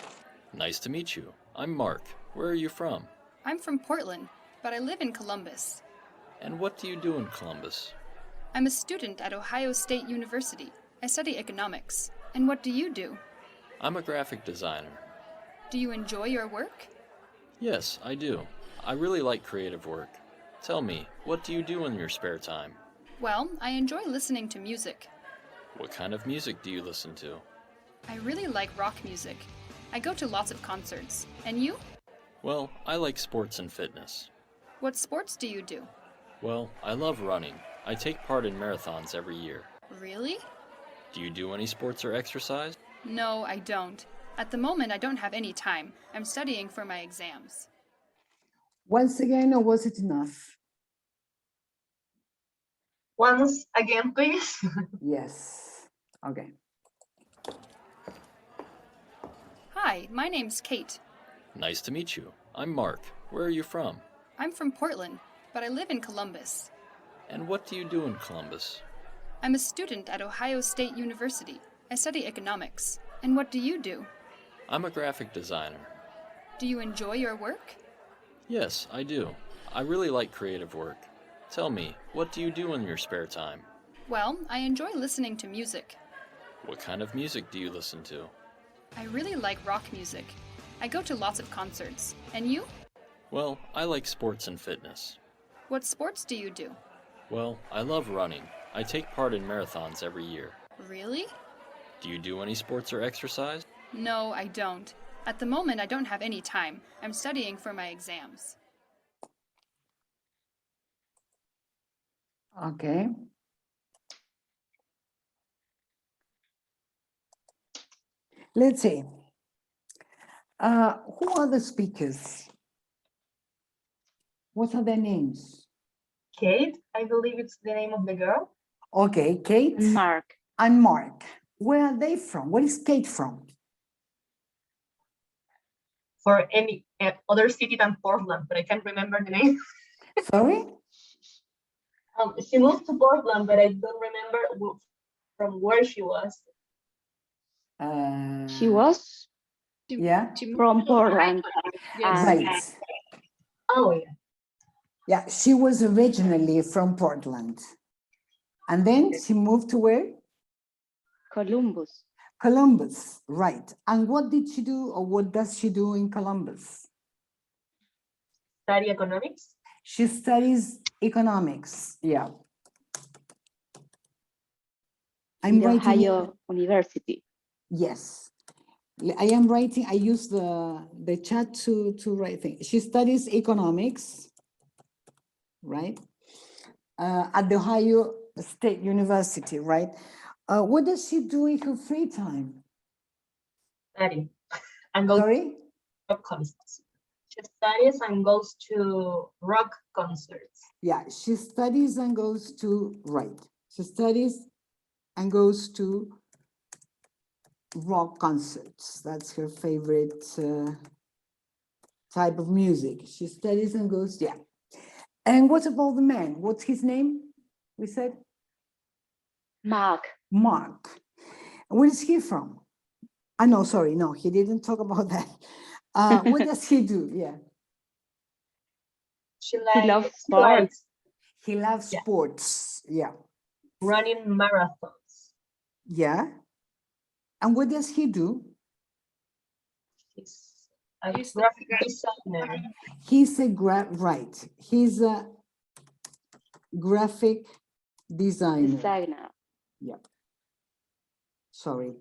Nice to meet you. I'm Mark. Where are you from? I'm from Portland, but I live in Columbus. And what do you do in Columbus? I'm a student at Ohio State University. I study economics. And what do you do? I'm a graphic designer. Do you enjoy your work? Yes, I do. I really like creative work. Tell me, what do you do in your spare time? Well, I enjoy listening to music. What kind of music do you listen to? I really like rock music. I go to lots of concerts. And you? Well, I like sports and fitness. What sports do you do? Well, I love running. I take part in marathons every year. Really? Do you do any sports or exercise? No, I don't. At the moment, I don't have any time. I'm studying for my exams. Once again, or was it enough? Once again, please. Yes. Okay. Hi, my name's Kate. Nice to meet you. I'm Mark. Where are you from? I'm from Portland, but I live in Columbus. And what do you do in Columbus? I'm a student at Ohio State University. I study economics. And what do you do? I'm a graphic designer. Do you enjoy your work? Yes, I do. I really like creative work. Tell me, what do you do in your spare time? Well, I enjoy listening to music. What kind of music do you listen to? I really like rock music. I go to lots of concerts. And you? Well, I like sports and fitness. What sports do you do? Well, I love running. I take part in marathons every year. Really? Do you do any sports or exercise? No, I don't. At the moment, I don't have any time. I'm studying for my exams. Okay. Let's see. Who are the speakers? What are their names? Kate, I believe it's the name of the girl. Okay, Kate Mark. and Mark. Where are they from? Where is Kate from? For any other city than Portland, but I can't remember the name. Sorry? She moved to Portland, but I don't remember from where she was. She was Yeah. from Portland. Yes. Right. Oh, yeah. Yeah, she was originally from Portland. And then she moved to where? Columbus. Columbus, right. And what did she do, or what does she do in Columbus? Study economics. She studies economics, yeah. In the writing- Ohio University. Yes. I am writing, I use the chat to write things. She studies economics, right? at the Ohio State University, right? What does she do in her free time? Study and go Sorry? to concerts. She studies and goes to rock concerts. Yeah, she studies and goes to, right. She studies and goes to rock concerts. That's her favorite type of music. She studies and goes, yeah. And what about the man? What's his name? We said? Mark. Mark. Where is he from? No, sorry, no, he didn't talk about that. What does he do? Yeah. She He loves sports. He loves Yeah. sports. Yeah. Running marathons. Yeah. And what does he do? He's a He's a graphic designer. He's a He's a graphic designer. Yeah. Sorry.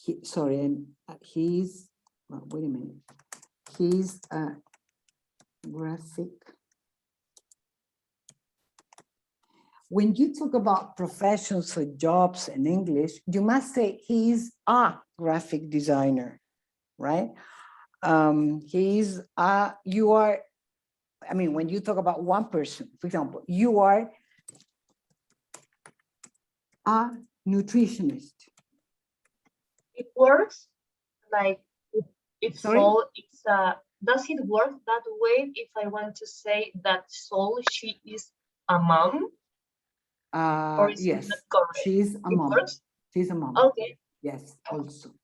And he's, well, wait a minute. He's a graphic. When you talk about professions or jobs in English, you must say he's a graphic designer, right? You are, I mean, when you talk about one person, for example, you are a nutritionist. It works like if Sorry? Soul, does it work that way if I want to say that Soul, she is a mom? Or is Yes, it not correct? she's a It mom. works? She's a mom. Okay. Yes, also.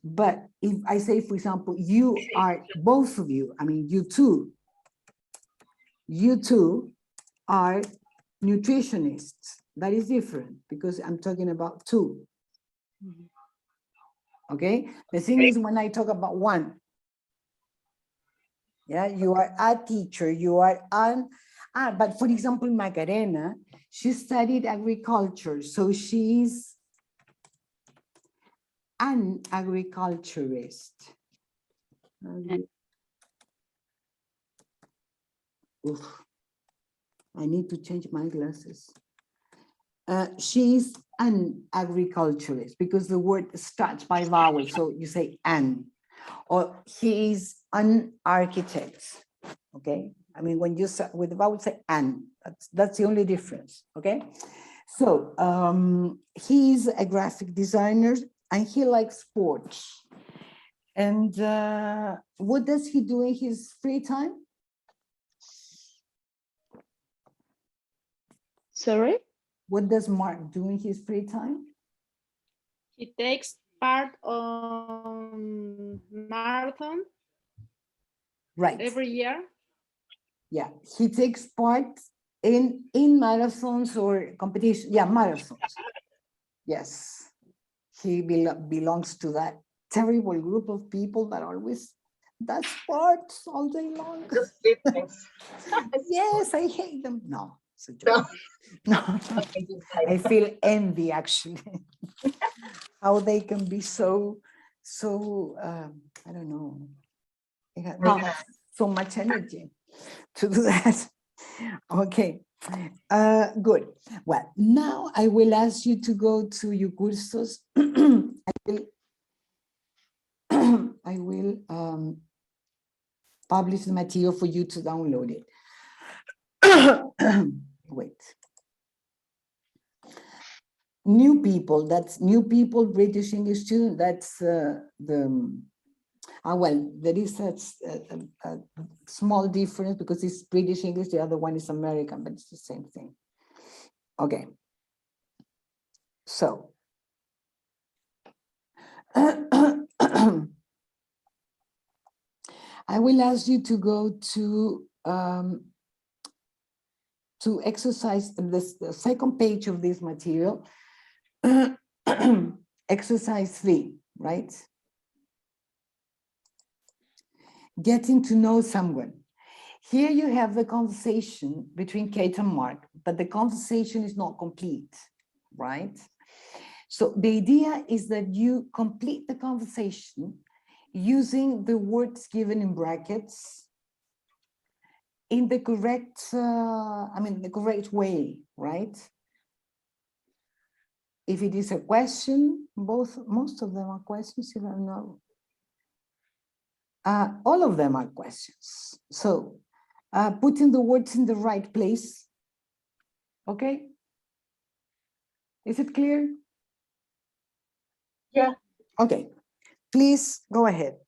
But if I say, for example, you are, both of you, I mean, you two are nutritionists. That is different because I'm talking about two. Okay, the thing is when I talk about one, yeah, you are a teacher, you are but for example, Macarena, she studied agriculture, so she's an agriculturist. Oof. I need to change my glasses. She's an agriculturist because the word starts by vowel, so you say an. Or he is an architect, okay? I mean, when you start with the vowel, say an. That's the only difference, okay? So he's a graphic designer and he likes sports. And what does he do in his free time? Sorry? What does Mark do in his free time? He takes part on marathon Right. every year. Yeah, he takes part in marathons or competition. Yeah, marathons. Yes, he belongs to that terrible group of people that always does sports all day long. Just fitness. Yes, I hate them. No, it's a joke. No, I feel envy actually. How they can be so I don't know. They have so much energy to do that. Okay, good. Well, now I will ask you to go to your cursos. I will publish the material for you to download it. Wait. New people, that's new people, British English student, that's well, there is a small difference because it's British English, the other one is American, but it's the same thing. Okay. So, I will ask you to go to exercise, the second page of this material, exercise 3, right? Getting to know someone. Here you have the conversation between Kate and Mark, but the conversation is not complete, right? So the idea is that you complete the conversation using the words given in brackets in the correct, the correct way, right? If it is a question, most of them are questions, if I know. All of them are questions. So putting the words in the right place. Okay. Is it clear? Yeah. Okay. Please go ahead.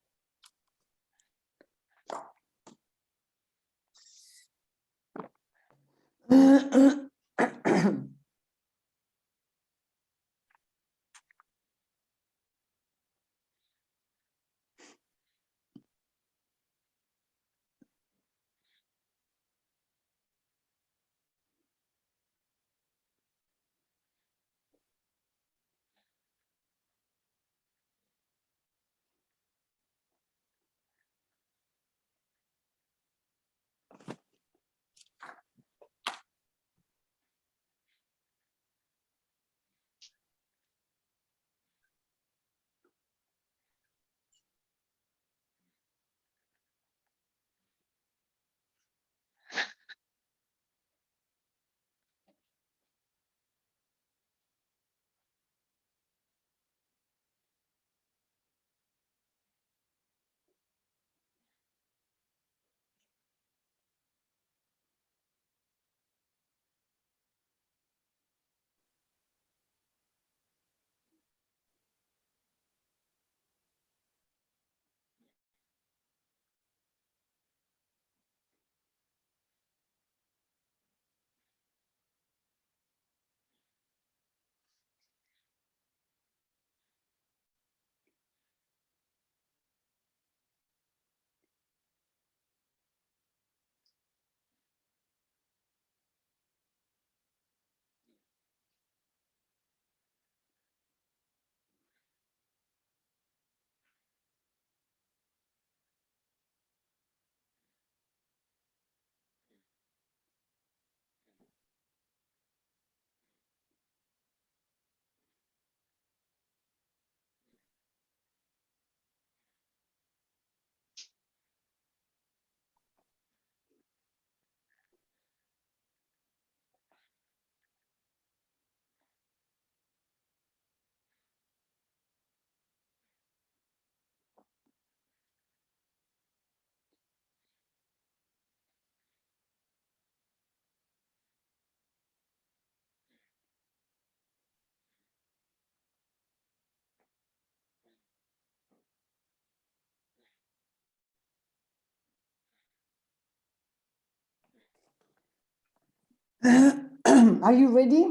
Are you ready?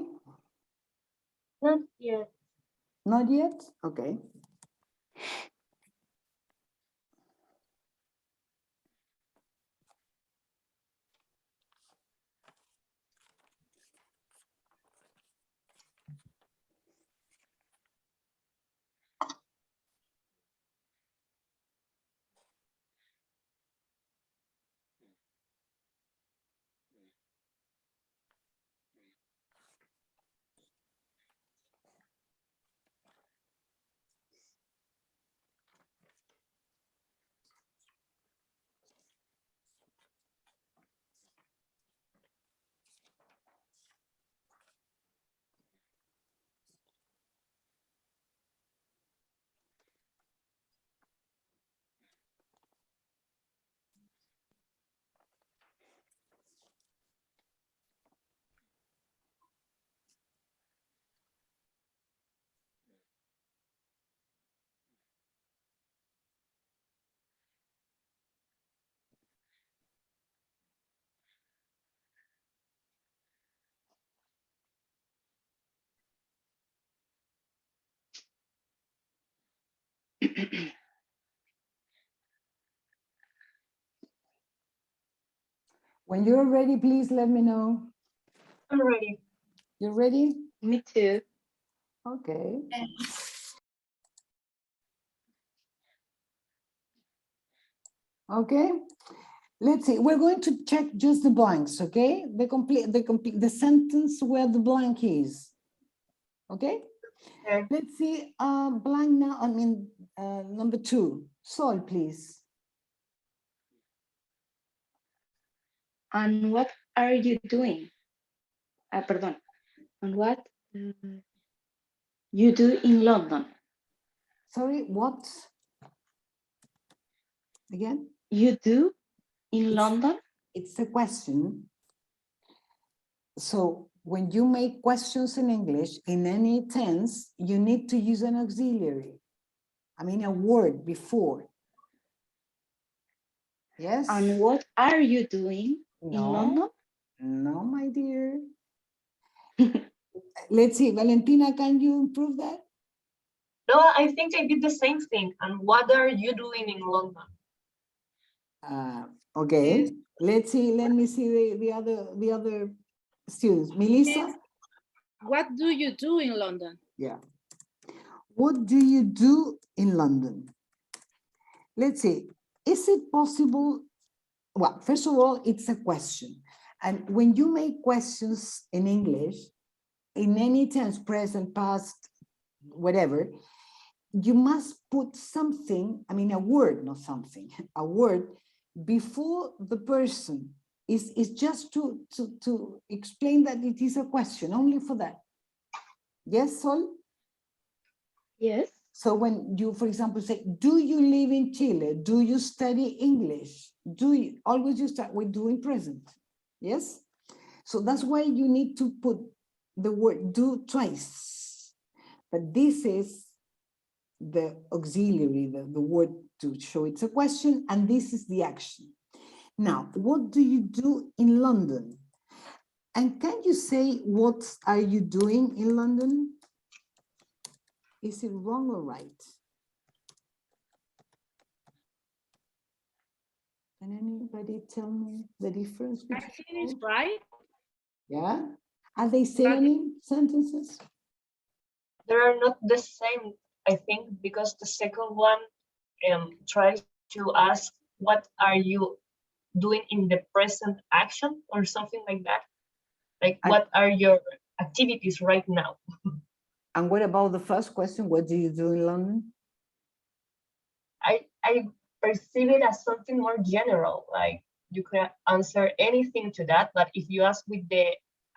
Not yet. Not yet? Okay. When you're ready, please let me know. I'm ready. You ready? Me too. Okay. Okay. Let's see. We're going to check just the blanks, okay? The sentence where the blank is. Okay? Okay. Let's see. Blank now. Number 2. Sol, please. And what are you doing? Pardon. And what you do in London? Sorry, what? Again? You do in London? It's a question. So when you make questions in English, in any tense, you need to use an auxiliary. I mean, a word before. Yes? And what are you doing in No. London? No, my dear. Let's see, Valentina, can you improve that? No, I think I did the same thing. And what are you doing in London? Okay, let's see, let me see the other students. Melissa? What do you do in London? Yeah. What do you do in London? Let's see, is it possible? Well, first of all, it's a question. And when you make questions in English, in any tense, present, past, whatever, you must put something, I mean, a word, not something, a word before the person. Is just to explain that it is a question, only for that. Yes, Sol? Yes. So when you, for example, say, do you live in Chile? Do you study English? Do you, always you start with doing present. Yes? So that's why you need to put the word do twice. But this is the auxiliary, the word to show it's a question, and this is the action. Now, what do you do in London? And can you say, what are you doing in London? Is it wrong or right? Can anybody tell me the difference I between think it's both? right. Yeah? Are they same sentences? They are not the same, I think, because the second one tries to ask, what are you doing in the present action or something like that? Like, what are your activities right now? And what about the first question? What do you do in London? I perceive it as something more general, like you can answer anything to that, but if you ask with the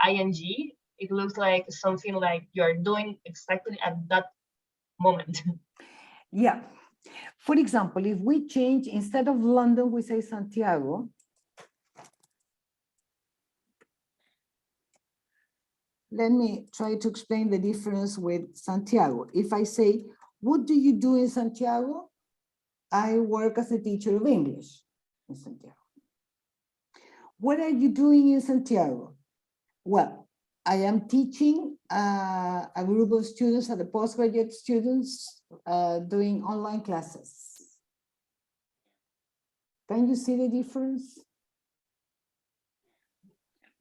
ing, it looks like something like you're doing exactly at that moment. Yeah. For example, if we change, instead of London, we say Santiago. Let me try to explain the difference with Santiago. If I say, what do you do in Santiago? I work as a teacher of English in Santiago. What are you doing in Santiago? Well, I am teaching a group of students, the postgraduate students, doing online classes. Can you see the difference?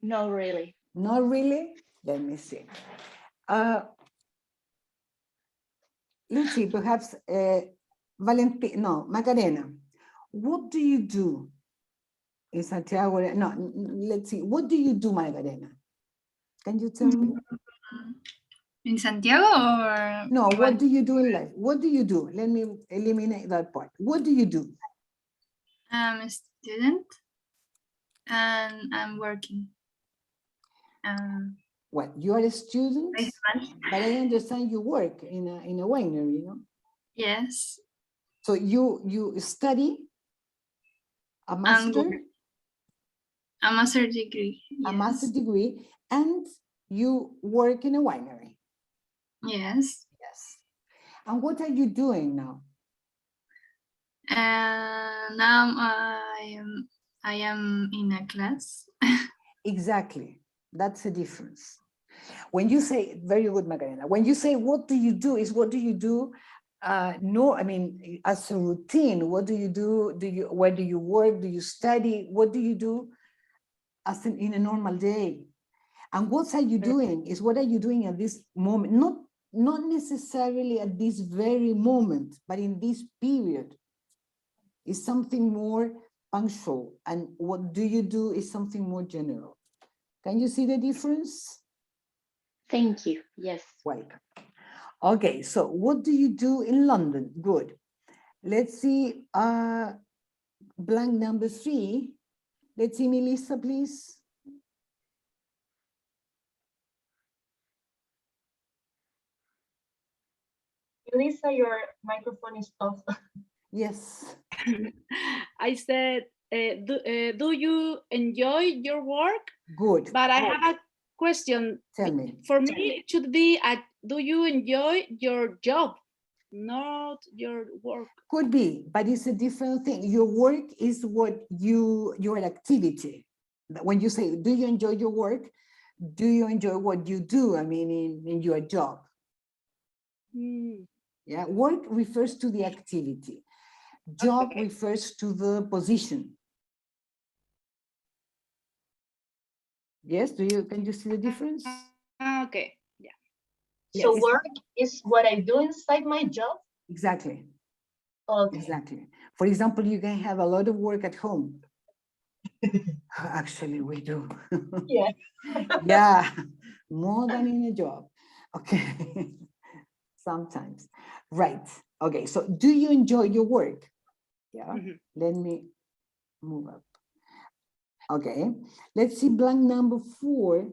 No, really. Not really? Let me see. Let's see, perhaps Macarena. What do you do in Santiago? No, let's see. What do you do, Macarena? Can you tell me? In Santiago or? No, what do you do in life? What do you do? Let me eliminate that part. What do you do? I'm a student and I'm working. Well, you are a student, but I understand you work in a winery, you know? Yes. So you study a master? A master degree. A master degree, and you work in a winery? Yes. Yes. And what are you doing now? Now I am in a class. Exactly. That's the difference. When you say, very good, Macarena, when you say, what do you do, is what do you do? No, I mean, as a routine, what do you do? Where do you work? Do you study? What do you do as in a normal day? And what are you doing is what are you doing at this moment? Not necessarily at this very moment, but in this period. Is something more punctual, and what do you do is something more general. Can you see the difference? Thank you. Yes. Welcome. Okay, so what do you do in London? Good. Let's see, blank number 3. Let's see, Melissa, please. Lisa, your microphone is off. Yes. I said, do you enjoy your work? Good. But I have a question. Tell me. For me, it should be, do you enjoy your job, not your work? Could be, but it's a different thing. Your work is what your activity. When you say, do you enjoy your work? Do you enjoy what you do? I mean, in your job. Yeah, work refers to the activity. Job refers to the position. Yes, can you see the difference? Okay, yeah. So Yes. work is what I do inside my job? Exactly. Okay. Exactly. For example, you can have a lot of work at home. Actually, we do. Yeah. Yeah, more than in a job. Okay. Sometimes. Right. Okay. So do you enjoy your work? Yeah. Let me move up. Okay. Let's see blank number 4.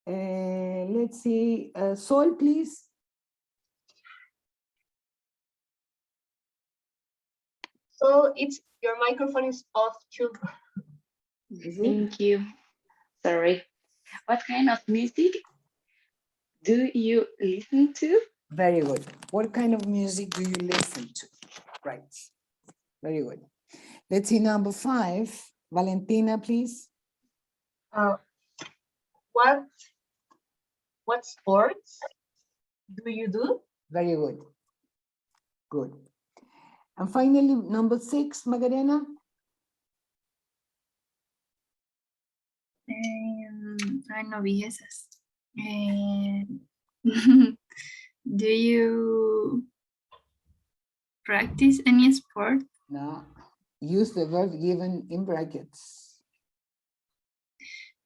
Let's see, Sol, please. So your microphone is off too. Thank you. Sorry. What kind of music do you listen to? Very good. What kind of music do you listen to? Right. Very good. Let's see number 5. Valentina, please. What sports do you do? Very good. Good. And finally, number 6, Magarena. Ay, no vi esas. Do you practice any sport? No. Use the verb given in brackets.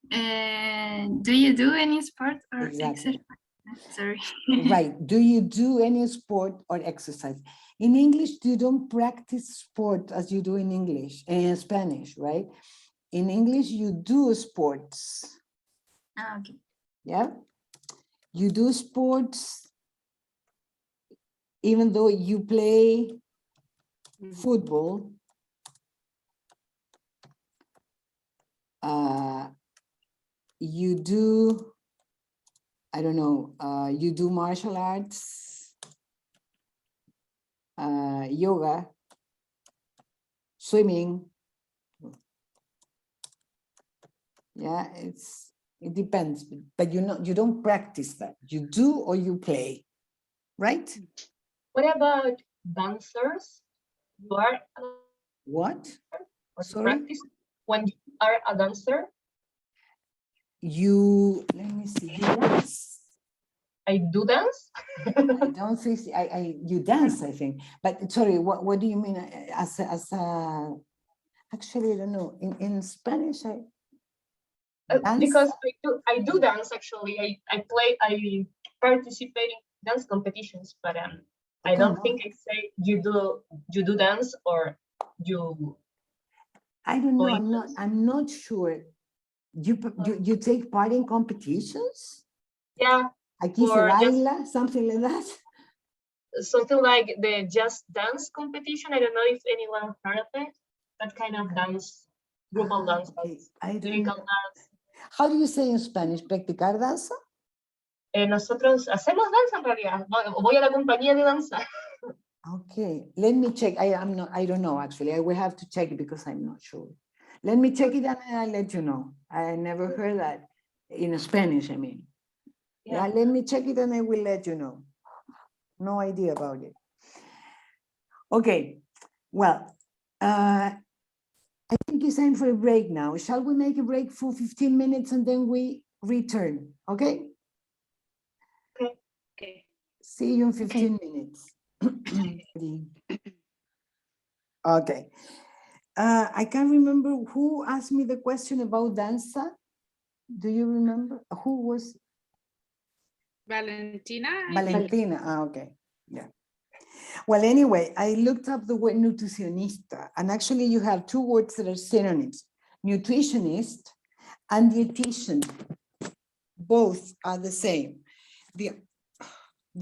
Do you do any sport or Exactly. exercise? Sorry. Right. Do you do any sport or exercise? In English, you don't practice sport as you do in English, in Spanish, right? In English, you do sports. Okay. Yeah. You do sports even though you play football. You do, I don't know, you do martial arts, yoga, swimming. Yeah, it depends, but you don't practice that. You do or you play, right? What about dancers? You are What? or Sorry? practice when you are a dancer? Let me see, you dance. I do dance. I don't think you dance, I think. But sorry, what do you mean as a actually I don't know. In Spanish dance? Because I do dance actually. I participate in dance competitions, but I don't think I say you do dance or you. I don't know. I'm not sure. You take part in competitions? Yeah. Aquí se baila, something like that. Something like the Just Dance competition. I don't know if anyone heard of it. That kind of dance, grupal dance, lyrical dance. How do you say in Spanish? ¿Practicar danza? Nosotros hacemos danza en realidad. Voy a la compañía de danza. Okay, let me check. I don't know actually. I will have to check it because I'm not sure. Let me check it and I'll let you know. I never heard that in Spanish, I mean. Yeah, let me check it and I will let you know. No idea about it. Okay, well, I think it's time for a break now. Shall we make a break for 15 minutes and then we return, okay? Okay. See you in 15 minutes. Okay. I can't remember who asked me the question about danza. Do you remember? Who was? Valentina. Valentina, okay, yeah. Well, anyway, I looked up the word nutricionista, and actually you have 2 words that are synonyms. nutritionist, and dietitian. Both are the same. The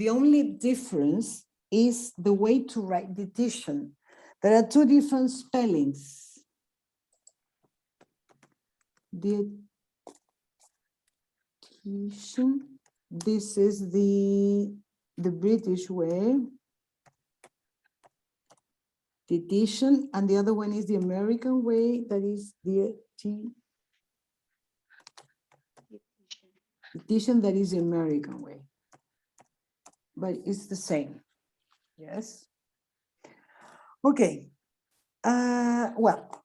only difference is the way to write dietitian. There are two different spellings. Dietitian, this is the British way. Dietitian, and the other one is the American way, that is dietitian, that is the American way. But it's the same. Yes. Okay. Well,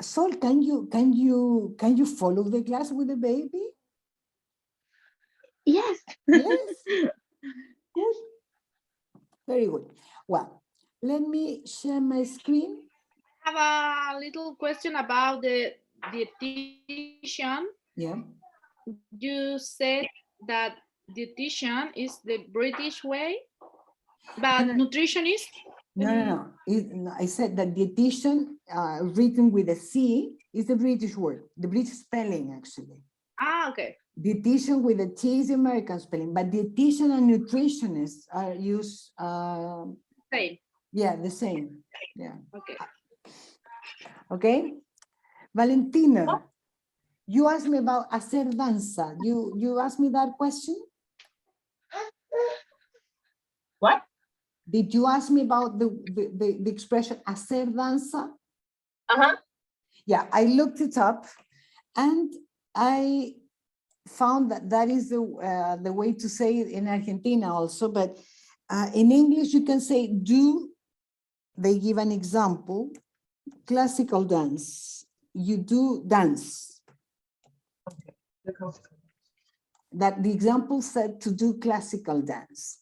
Sol, can you follow the class with the baby? Yes. Yes. Good. Very good. Well, let me share my screen. I have a little question about the dietitian. Yeah. You said that dietitian is the British way, but nutritionist? No. I said that dietitian, written with a C, is the British word, the British spelling, actually. Ah, okay. Dietitian with a T is the American spelling, but dietitian and nutritionist are used. Same. Yeah, the same. Yeah. Okay. Okay. Valentina, you asked me about hacer danza. You asked me that question? What? Did you ask me about the expression hacer danza? Uh-huh. Yeah, I looked it up and I found that is the way to say it in Argentina also, but in English you can say do, they give an example, classical dance, you do dance. Okay. The classical. That the example said to do classical dance.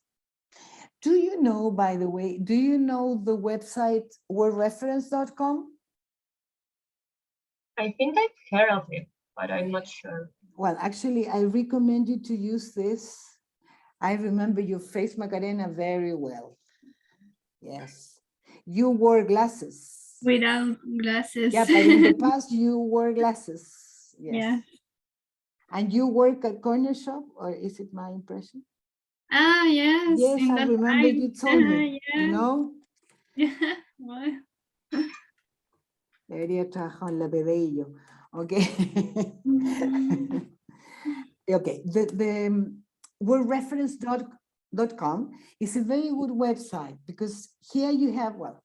Do you know, by the way, do you know the website wordreference.com? I think I've heard of it, but I'm not sure. Well, actually, I recommend you to use this. I remember your face, Macarena, very well. Yes. You wore glasses. Without glasses. Yeah, but in the past, you wore glasses. Yes. Yeah. And you work at corner shop, or is it my impression? Ah, yes. Yes, in I that remember time. you told me, Yeah. you know? Yeah. Well, Debería trabajar en la Pedillo. Okay. Okay, the wordreference.com is a very good website because here you have, well,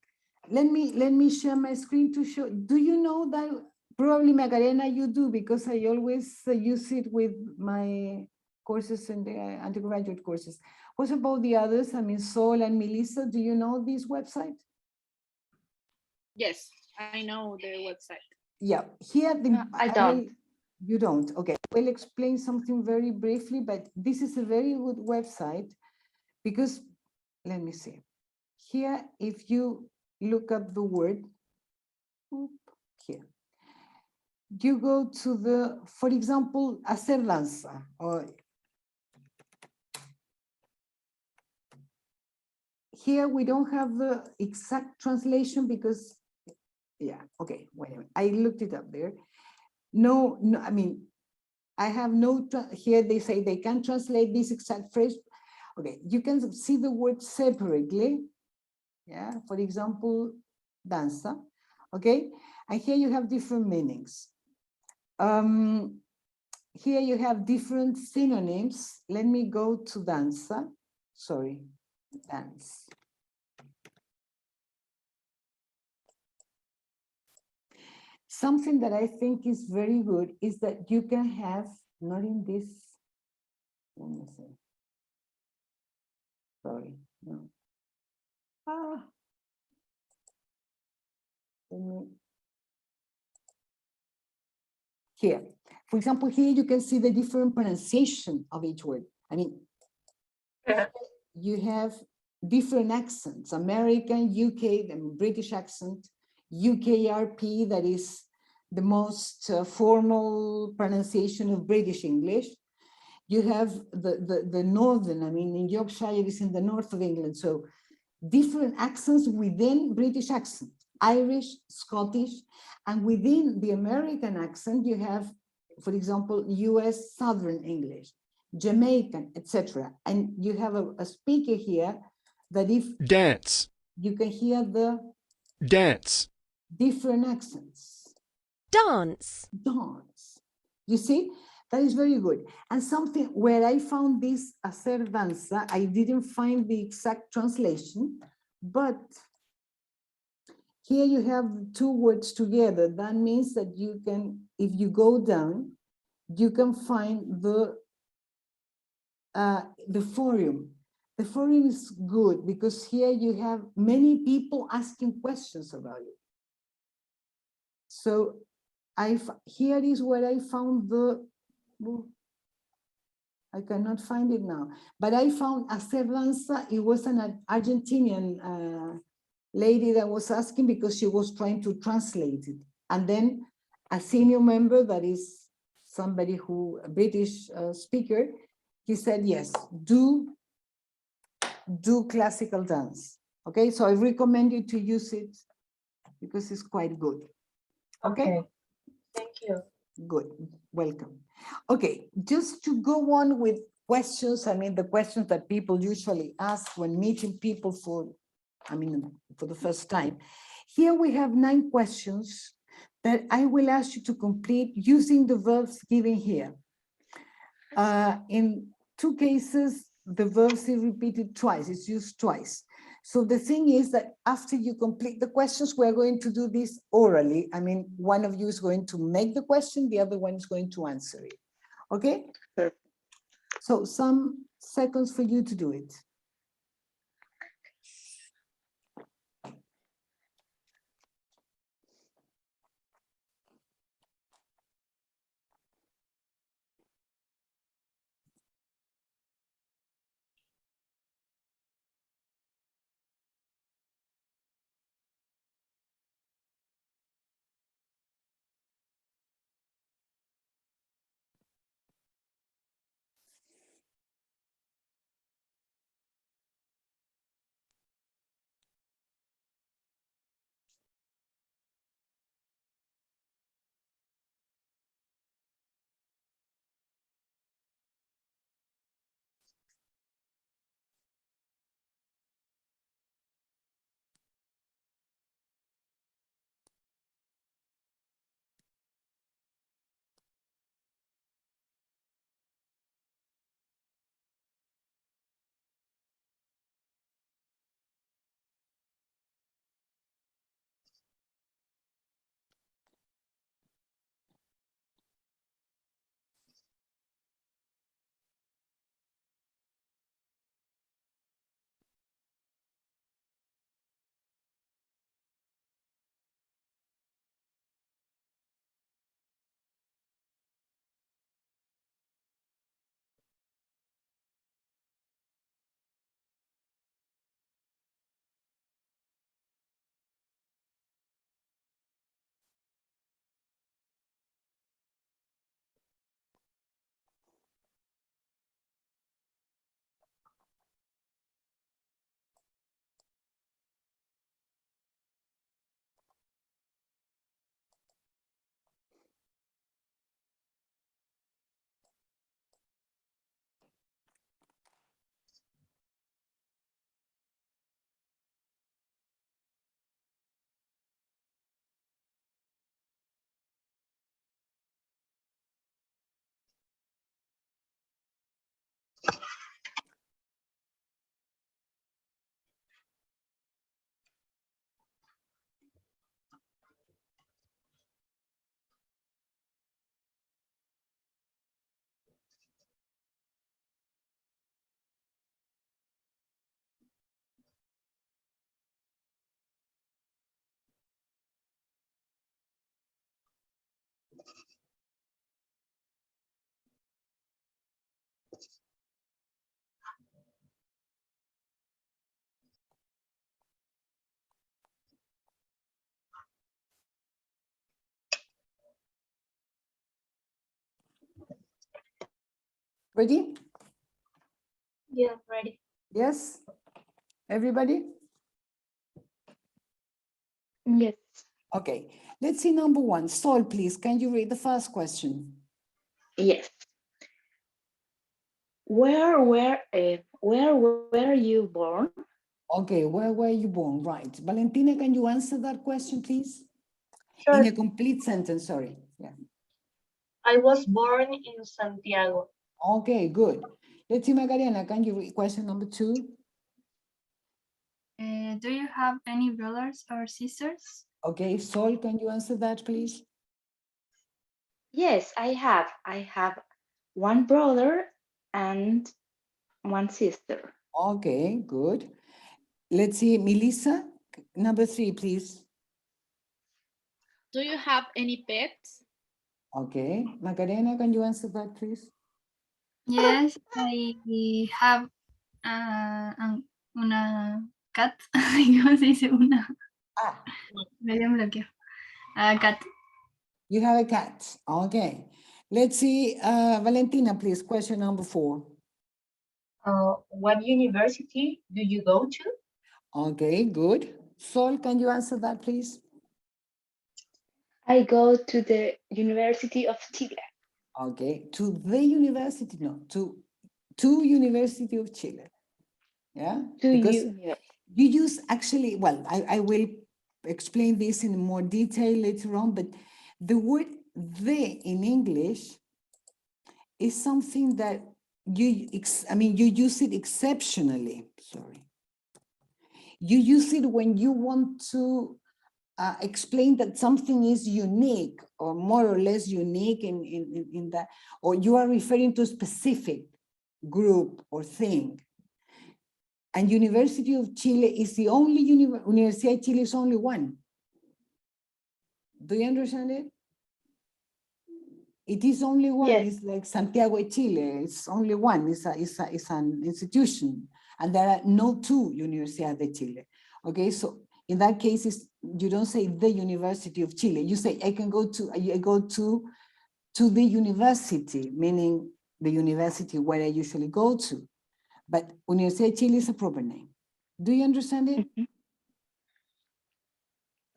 let me share my screen to show. Do you know that? Probably Macarena, you do, because I always use it with my courses and the undergraduate courses. What about the others? I mean, Sol and Melissa, do you know this website? Yes, I know the website. Yeah, here I don't. You don't. Okay, we'll explain something very briefly, but this is a very good website because, let me see. Here, if you look up the word, here, you go to the, for example, hacer danza, or here we don't have the exact translation because, yeah, okay, wait a minute. I looked it up there. No, I mean, I have no, here they say they can translate this exact phrase. Okay, you can see the word separately. Yeah, for example, danza. Okay, and here you have different meanings. Here you have different synonyms. Let me go to danza. Sorry, dance. Something that I think is very good is that you can have, not in this, let me see. Sorry, no. Here, for example, here you can see the different pronunciation of each word. I mean, you have different accents, American, UK, the British accent, UKRP, that is the most formal pronunciation of British English. You have the Northern, I mean, in Yorkshire is in the north of England, so different accents within British accent. Irish, Scottish, and within the American accent, you have, for example, US Southern English, Jamaican, etc. And you have a speaker here that if dance, you can hear the dance, different accents. Dance. Dance. You see, that is very good. And something where I found this hacer danza, I didn't find the exact translation, but here you have two words together. That means that you can, if you go down, you can find the forum. The forum is good because here you have many people asking questions about it. So here is where I found the, I cannot find it now, but I found hacer danza. It was an Argentinian lady that was asking because she was trying to translate it. And then a senior member that is somebody who, a British speaker, he said, yes, do classical dance. Okay, so I recommend you to use it because it's quite good. Okay. Thank you. Good, welcome. Okay, just to go on with questions, I mean, the questions that people usually ask when meeting people for the first time. Here we have 9 questions that I will ask you to complete using the verbs given here. In 2 cases, the verbs is repeated twice, it's used twice. So the thing is that after you complete the questions, we're going to do this orally. I mean, one of you is going to make the question, the other one is going to answer it. Okay? Perfect. So some seconds for you to do it. Ready? Yeah, ready. Yes? Everybody? Yes. Okay, let's see number 1. Sol, please, can you read the first question? Yes. Where were you born? Okay, where were you born? Right. Valentina, can you answer that question, please? Sure. In a complete sentence, sorry. Yeah. I was born in Santiago. Okay, good. Let's see, Macarena, can you read question number 2? Do you have any brothers or sisters? Okay, Sol, can you answer that, please? Yes, I have. I have one brother and one sister. Okay, good. Let's see, Melissa, number 3, please. Do you have any pets? Okay, Macarena, can you answer that, please? Yes, I have una cat. ¿Cómo se dice? Una. Ah, Me dio un bloqueo. A cat. you have a cat. Okay. Let's see, Valentina, please, question number 4. What university do you go to? Okay, good. Sol, can you answer that, please? I go to the University of Chile. Okay, to the university, no, to University of Chile. Yeah, To because you. you use actually, well, I will explain this in more detail later on, but the word "the" in English is something that you use it exceptionally. Sorry. You use it when you want to explain that something is unique or more or less unique in that, or you are referring to a specific group or thing. And University of Chile is the only Universidad de Chile is only one. Do you understand it? It is only one. Yes. It's like Santiago de Chile. It's only one. It's an institution, and there are no two Universidades de Chile. Okay, so in that case, you don't say the University of Chile. You say I go to the university, meaning the university where I usually go to. But Universidad de Chile is a proper name. Do you understand it? Mhm.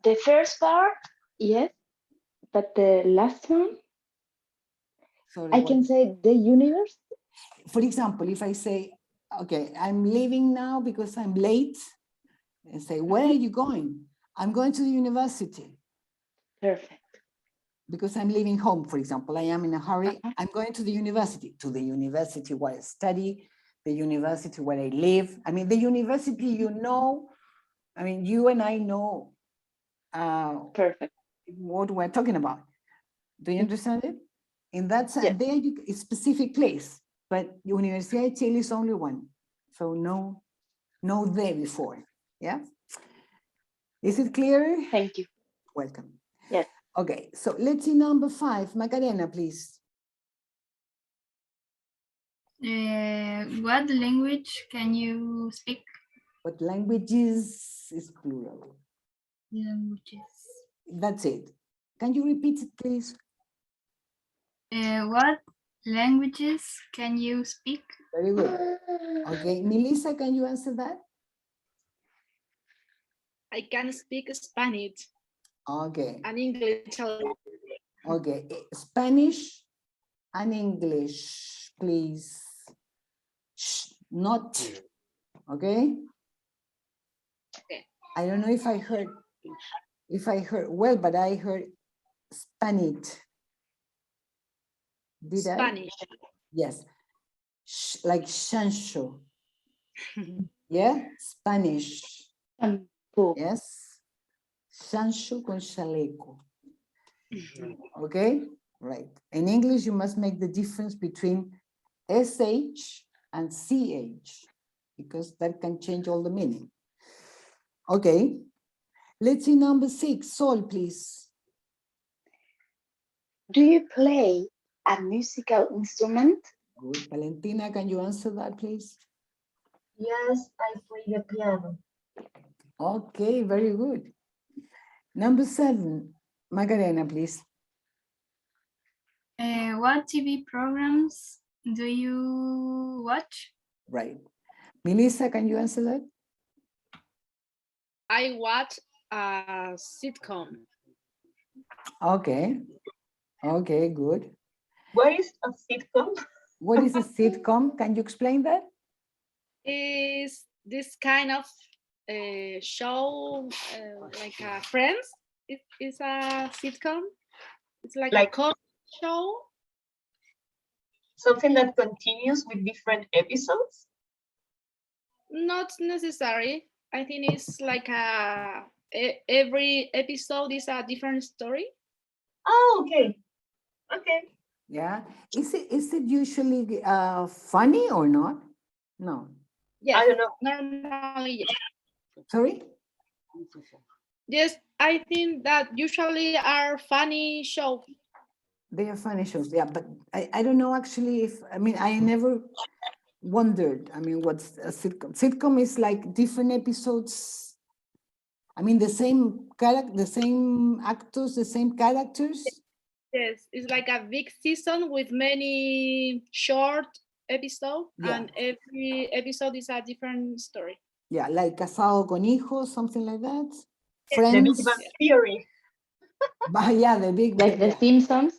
The first part, yes, but the last one, Sorry, I what? can say the universe. For example, if I say, okay, I'm leaving now because I'm late, and say, where are you going? I'm going to the university Perfect. because I'm leaving home, for example. I am in a hurry. I'm going to the university where I study, the university where I live. I mean, the university, you and I know Perfect. what we're talking about. Do you understand it? In that sense, Yes. there is a specific place, but Universidad de Chile is only one. So no there before. Yeah. Is it clear? Thank you. Welcome. Yes. Okay, so let's see number 5. Macarena, please. What language can you speak? What languages is plural? Languages. That's it. Can you repeat it, please? What languages can you speak? Very good. Okay, Melissa, can you answer that? I can speak Spanish Okay. and English. Okay, Spanish and English, please. Shh, not, okay? Okay. I don't know if I heard well, but I heard Spanish. Did Spanish. I? Yes. Like Shancho. Yeah, Spanish. Shampoo. Yes. Shancho con chaleco. Okay, right. In English, you must make the difference between SH and CH because that can change all the meaning. Okay, let's see number 6. Sol, please. Do you play a musical instrument? Good. Valentina, can you answer that, please? Yes, I play the piano. Okay, very good. Number 7, Macarena, please. What TV programs do you watch? Right. Melissa, can you answer that? I watch a sitcom. Okay. Okay, good. What is a sitcom? What is a sitcom? Can you explain that? Is this kind of show like a Friends? It's a sitcom. It's like a comedy show. Something that continues with different episodes? Not necessary. I think it's like every episode is a different story. Oh, okay. Okay. Yeah. Is it usually funny or not? No. Yes. I don't know. Normally, yes. Sorry? Yes, I think that usually are funny shows. They are funny shows. Yeah, but I don't know actually if, I mean, I never wondered, I mean, what's a sitcom? Sitcom is like different episodes. I mean, the same character, the same actors, the same characters. Yes, it's like a big season with many short episodes, Yeah. and every episode is a different story. Yeah, like Casado con Hijos, something like that. The Friends. Big Bang Theory. But yeah, the big, Like The yeah. Simpsons.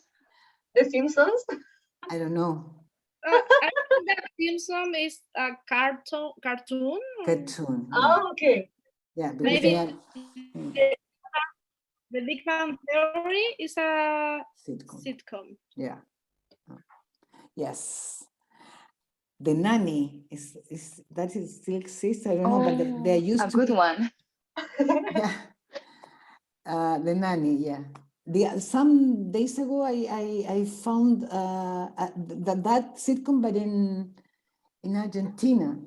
The Simpsons. I don't know. I think that Simpson is a cartoon. Cartoon. Yeah. Oh, okay. Yeah, because Maybe they are the Big Bang Theory is a sitcom. sitcom. Yeah. Yes. The Nanny is that is still exists. I don't know, but there used a to good be. one. Yeah. The Nanny, yeah. Some days ago I found that sitcom, but in Argentina,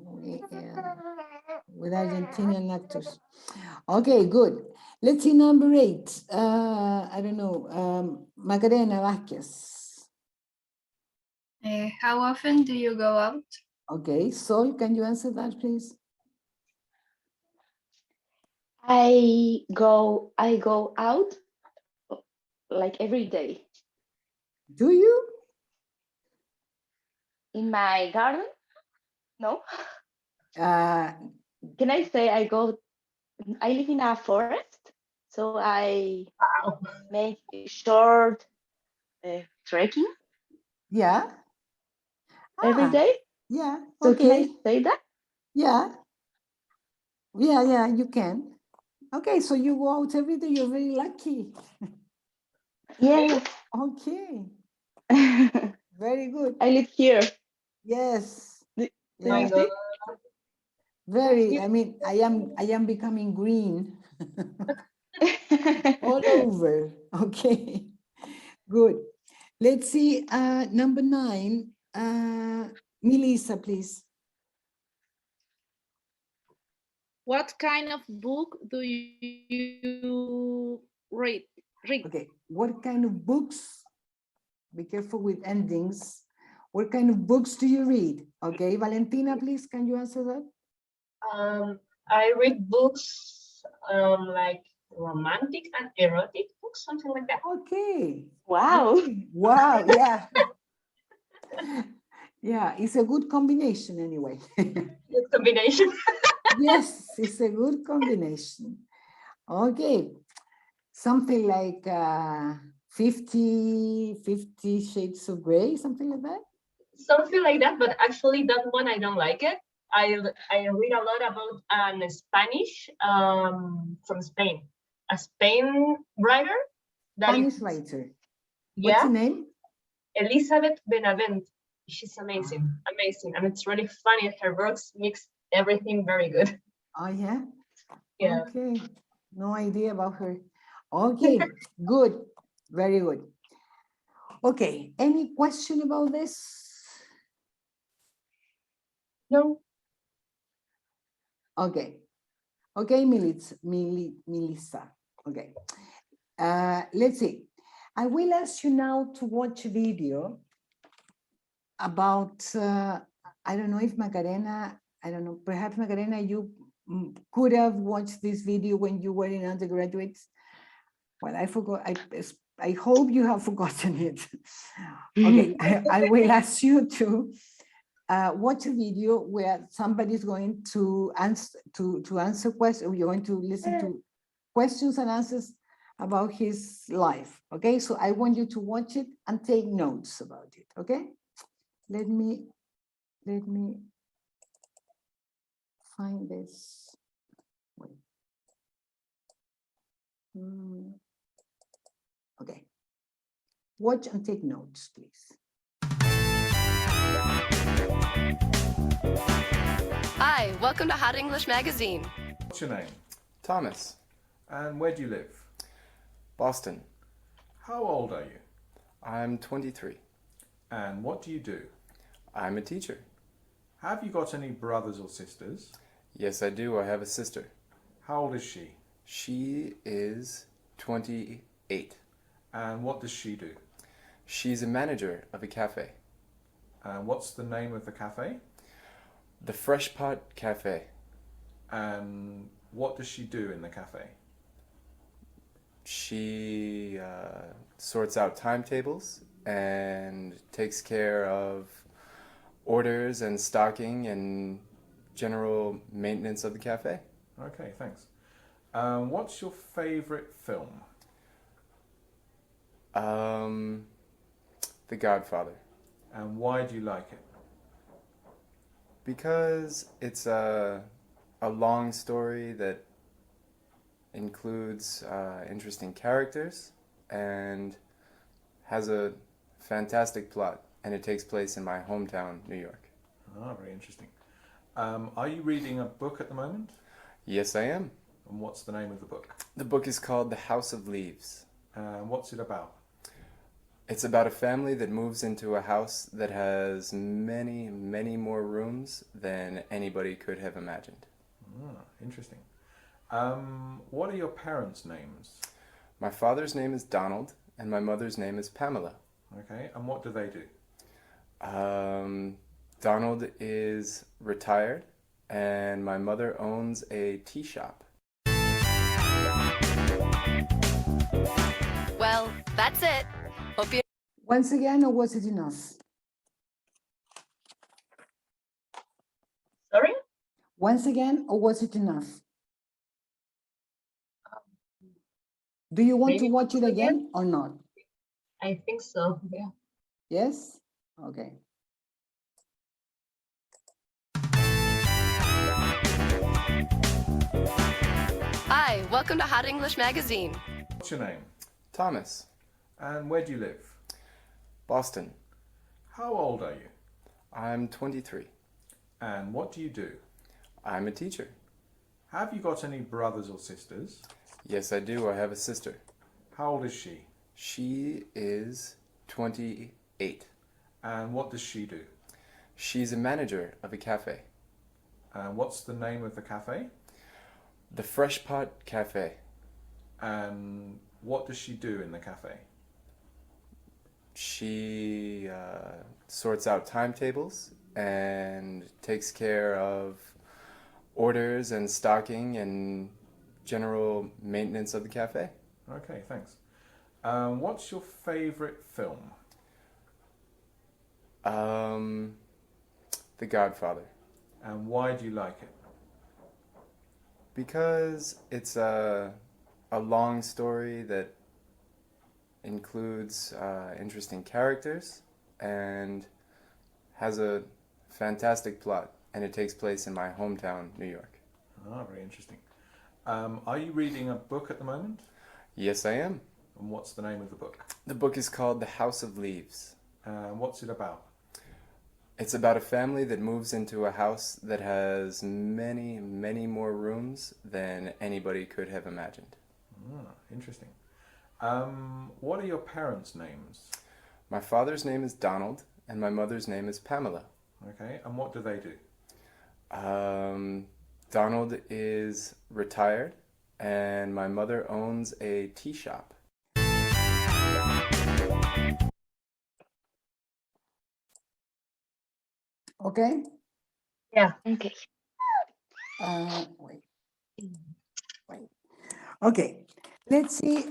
with Argentinian actors. Okay, good. Let's see number 8. I don't know. Macarena Vázquez. How often do you go out? Okay, Sol, can you answer that, please? I go out like every day. Do you? In my garden? No. Uh, Can I say I live in a forest, so I make short trekking yeah. every day. Yeah. So Okay. can I say that? Yeah. Yeah, you can. Okay, so you go out every day. You're very lucky. Yes. Okay. Very good. I live here. Yes. My Yeah. God. Very. I mean, I am becoming green all over. Okay. Good. Let's see. Number 9. Melissa, please. What kind of book do you read? Okay. What kind of books? Be careful with endings. What kind of books do you read? Okay, Valentina, please, can you answer that? I read books like romantic and erotic books, something like that. Okay. Wow. Okay. Wow, yeah. Yeah, it's a good combination anyway. Good combination. Yes, it's a good combination. Okay. Something like 50 Shades of Grey, something like that? Something like that, but actually that one I don't like it. I read a lot about an Spanish from Spain, a Spain writer. Spanish writer. Yeah. What's the name? Elizabeth Benavent. She's amazing, amazing, and it's really funny. Her works mix everything very good. Oh yeah. Yeah. Okay. No idea about her. Okay. Good. Very good. Okay. Any question about this? No. Okay. Okay, Melissa. Okay. Let's see. I will ask you now to watch a video about, I don't know if Macarena, I don't know, perhaps Macarena, you could have watched this video when you were in undergraduate. Well, I forgot, I hope you have forgotten it. Okay, I will ask you to watch a video where somebody is going to answer questions. You're going to listen to questions and answers about his life. Okay, so I want you to watch it and take notes about it. Okay, let me find this. Wait. Okay, watch and take notes, please. Hi, welcome to Hot English Magazine. What's your name? Thomas. And where do you live? Boston. How old are you? I'm 23. And what do you do? I'm a teacher. Have you got any brothers or sisters? Yes, I do. I have a sister. How old is she? She is 28. And what does she do? She's a manager of a cafe. And what's the name of the cafe? The Fresh Pot Cafe. And what does she do in the cafe? She sorts out timetables and takes care of orders and stocking and general maintenance of the cafe. Okay, thanks. What's your favorite film? The Godfather. And why do you like it? Because it's a long story that includes interesting characters and has a fantastic plot, and it takes place in my hometown, New York. Ah, very interesting. Are you reading a book at the moment? Yes, I am. And what's the name of the book? The book is called The House of Leaves. What's it about? It's about a family that moves into a house that has many, many more rooms than anybody could have imagined. Ah, interesting. What are your parents' names? My father's name is Donald, and my mother's name is Pamela. Okay, and what do they do? Donald is retired, and my mother owns a tea shop. Well, that's it. Hope you... Once again, or was it enough? Sorry? Once again, or was it enough? Do you want to Maybe watch it again or not? I think so, yeah. Yes? Okay. Hi, welcome to Hot English Magazine. What's your name? Thomas. And where do you live? Boston. How old are you? I'm 23. And what do you do? I'm a teacher. Have you got any brothers or sisters? Yes, I do. I have a sister. How old is she? She is 28. And what does she do? She's a manager of a cafe. And what's the name of the cafe? The Fresh Pot Cafe. And what does she do in the cafe? She sorts out timetables and takes care of orders and stocking and general maintenance of the cafe. Okay, thanks. What's your favorite film? The Godfather. And why do you like it? Because it's a long story that includes interesting characters and has a fantastic plot, and it takes place in my hometown, New York. Ah, very interesting. Are you reading a book at the moment? Yes, I am. And what's the name of the book? The book is called The House of Leaves. What's it about? It's about a family that moves into a house that has many, many more rooms than anybody could have imagined. Ah, interesting. What are your parents' names? My father's name is Donald, and my mother's name is Pamela. Okay, and what do they do? Donald is retired, and my mother owns a tea shop. Okay? Yeah. Okay. Wait. Okay, let's see.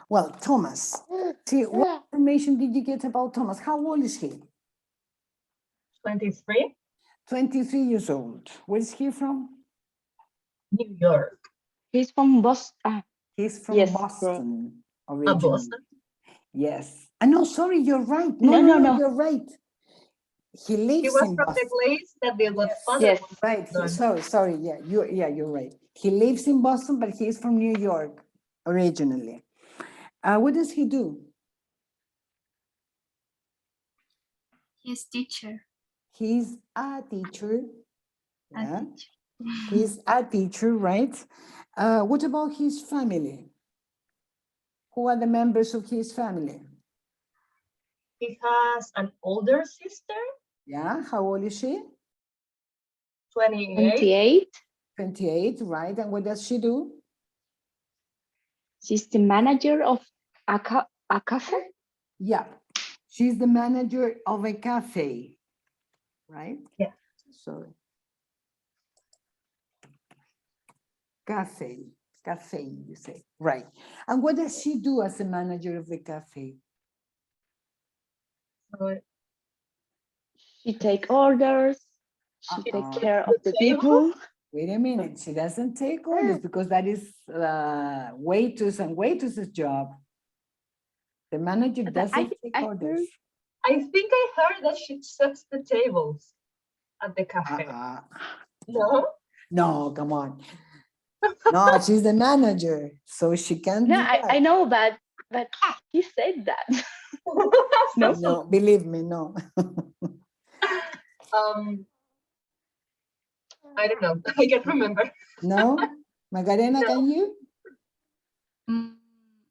Well, Thomas. See, what information did you get about Thomas? How old is he? 23? 23 years old. Where is he from? New York. He's from Boston. He's from Yes, Boston A originally. Boston? Yes. No, sorry, you're right. No. You're right. He He lives was in from the Boston. place that the Godfather Yes. was Right. done. Sorry. Yeah, you're right. He lives in Boston, but he's from New York originally. What does he do? He's teacher. He's a teacher. A Yeah. teacher. He's a teacher, right? What about his family? Who are the members of his family? He has an older sister, Yeah, how old is she? 28. 28. 28, right? And what does she do? She's the manager of a cafe. Yeah, she's the manager of a cafe, right? Yeah. Sorry. Cafe, you say, right. And what does she do as the manager of the cafe? So She take orders. She take care of the people. Wait a minute, she doesn't take orders because that is waiters and waitresses' job. The manager doesn't take orders. I think I heard that she sets the tables at the cafe. No? No, come on. No, she's the manager, so she can't No, do that. I know, but he said that. No, believe me, no. I don't know. I can't remember. No? Macarena, No. can you?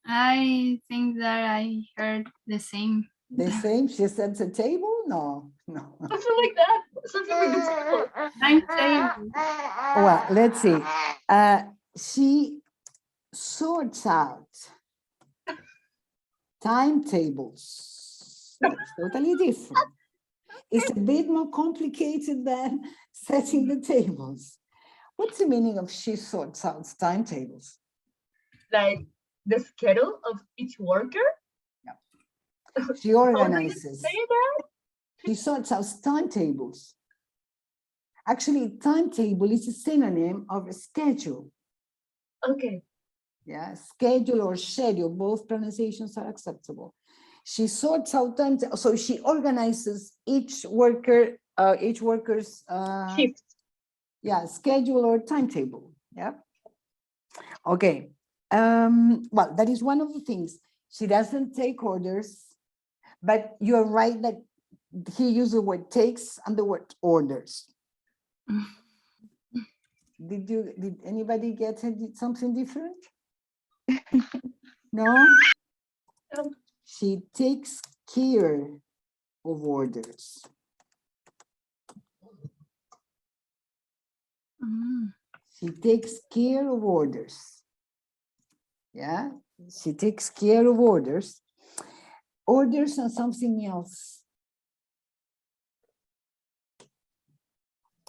I think that I heard the same. The same? She sets a table? No. Something like that. Something with the table. Timetable. Well, let's see. She sorts out timetables. It's totally different. It's a bit more complicated than setting the tables. What's the meaning of she sorts out timetables? Like the schedule of each worker? She organizes. Say that? She sorts out timetables. Actually, timetable is a synonym of a schedule. Okay. Yeah, schedule or schedule, both pronunciations are acceptable. She sorts out time, so she organizes each worker's Shift. Yeah, schedule or timetable. Yeah. Okay. Well, that is one of the things. She doesn't take orders, but you're right that he used the word takes and the word orders. Did anybody get something different? No? She takes care of orders. She takes care of orders. Yeah, she takes care of orders. Orders and something else.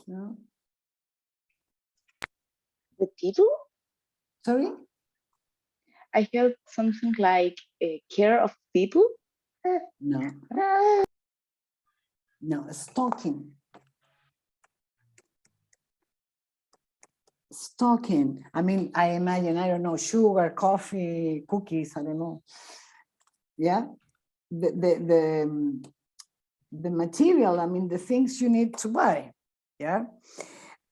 No? The people? Sorry? I heard something like care of people. No. No, stocking. Stocking. I mean, I imagine, I don't know, sugar, coffee, cookies, I don't know. Yeah. The material, I mean, the things you need to buy. Yeah.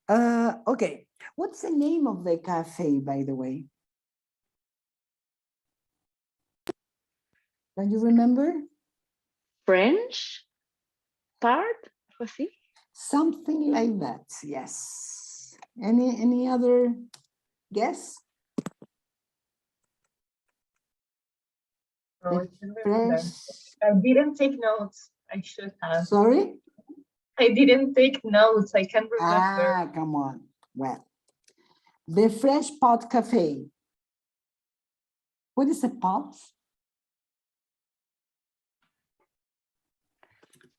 Okay. What's the name of the cafe, by the way? Can you remember? French part, así. Something like that, yes. Any other guess? No, I can't remember. I didn't take notes. I should have. Sorry? I didn't take notes. I can't remember. Ah, come on. Well, the Fresh Pot Cafe. What is a pot?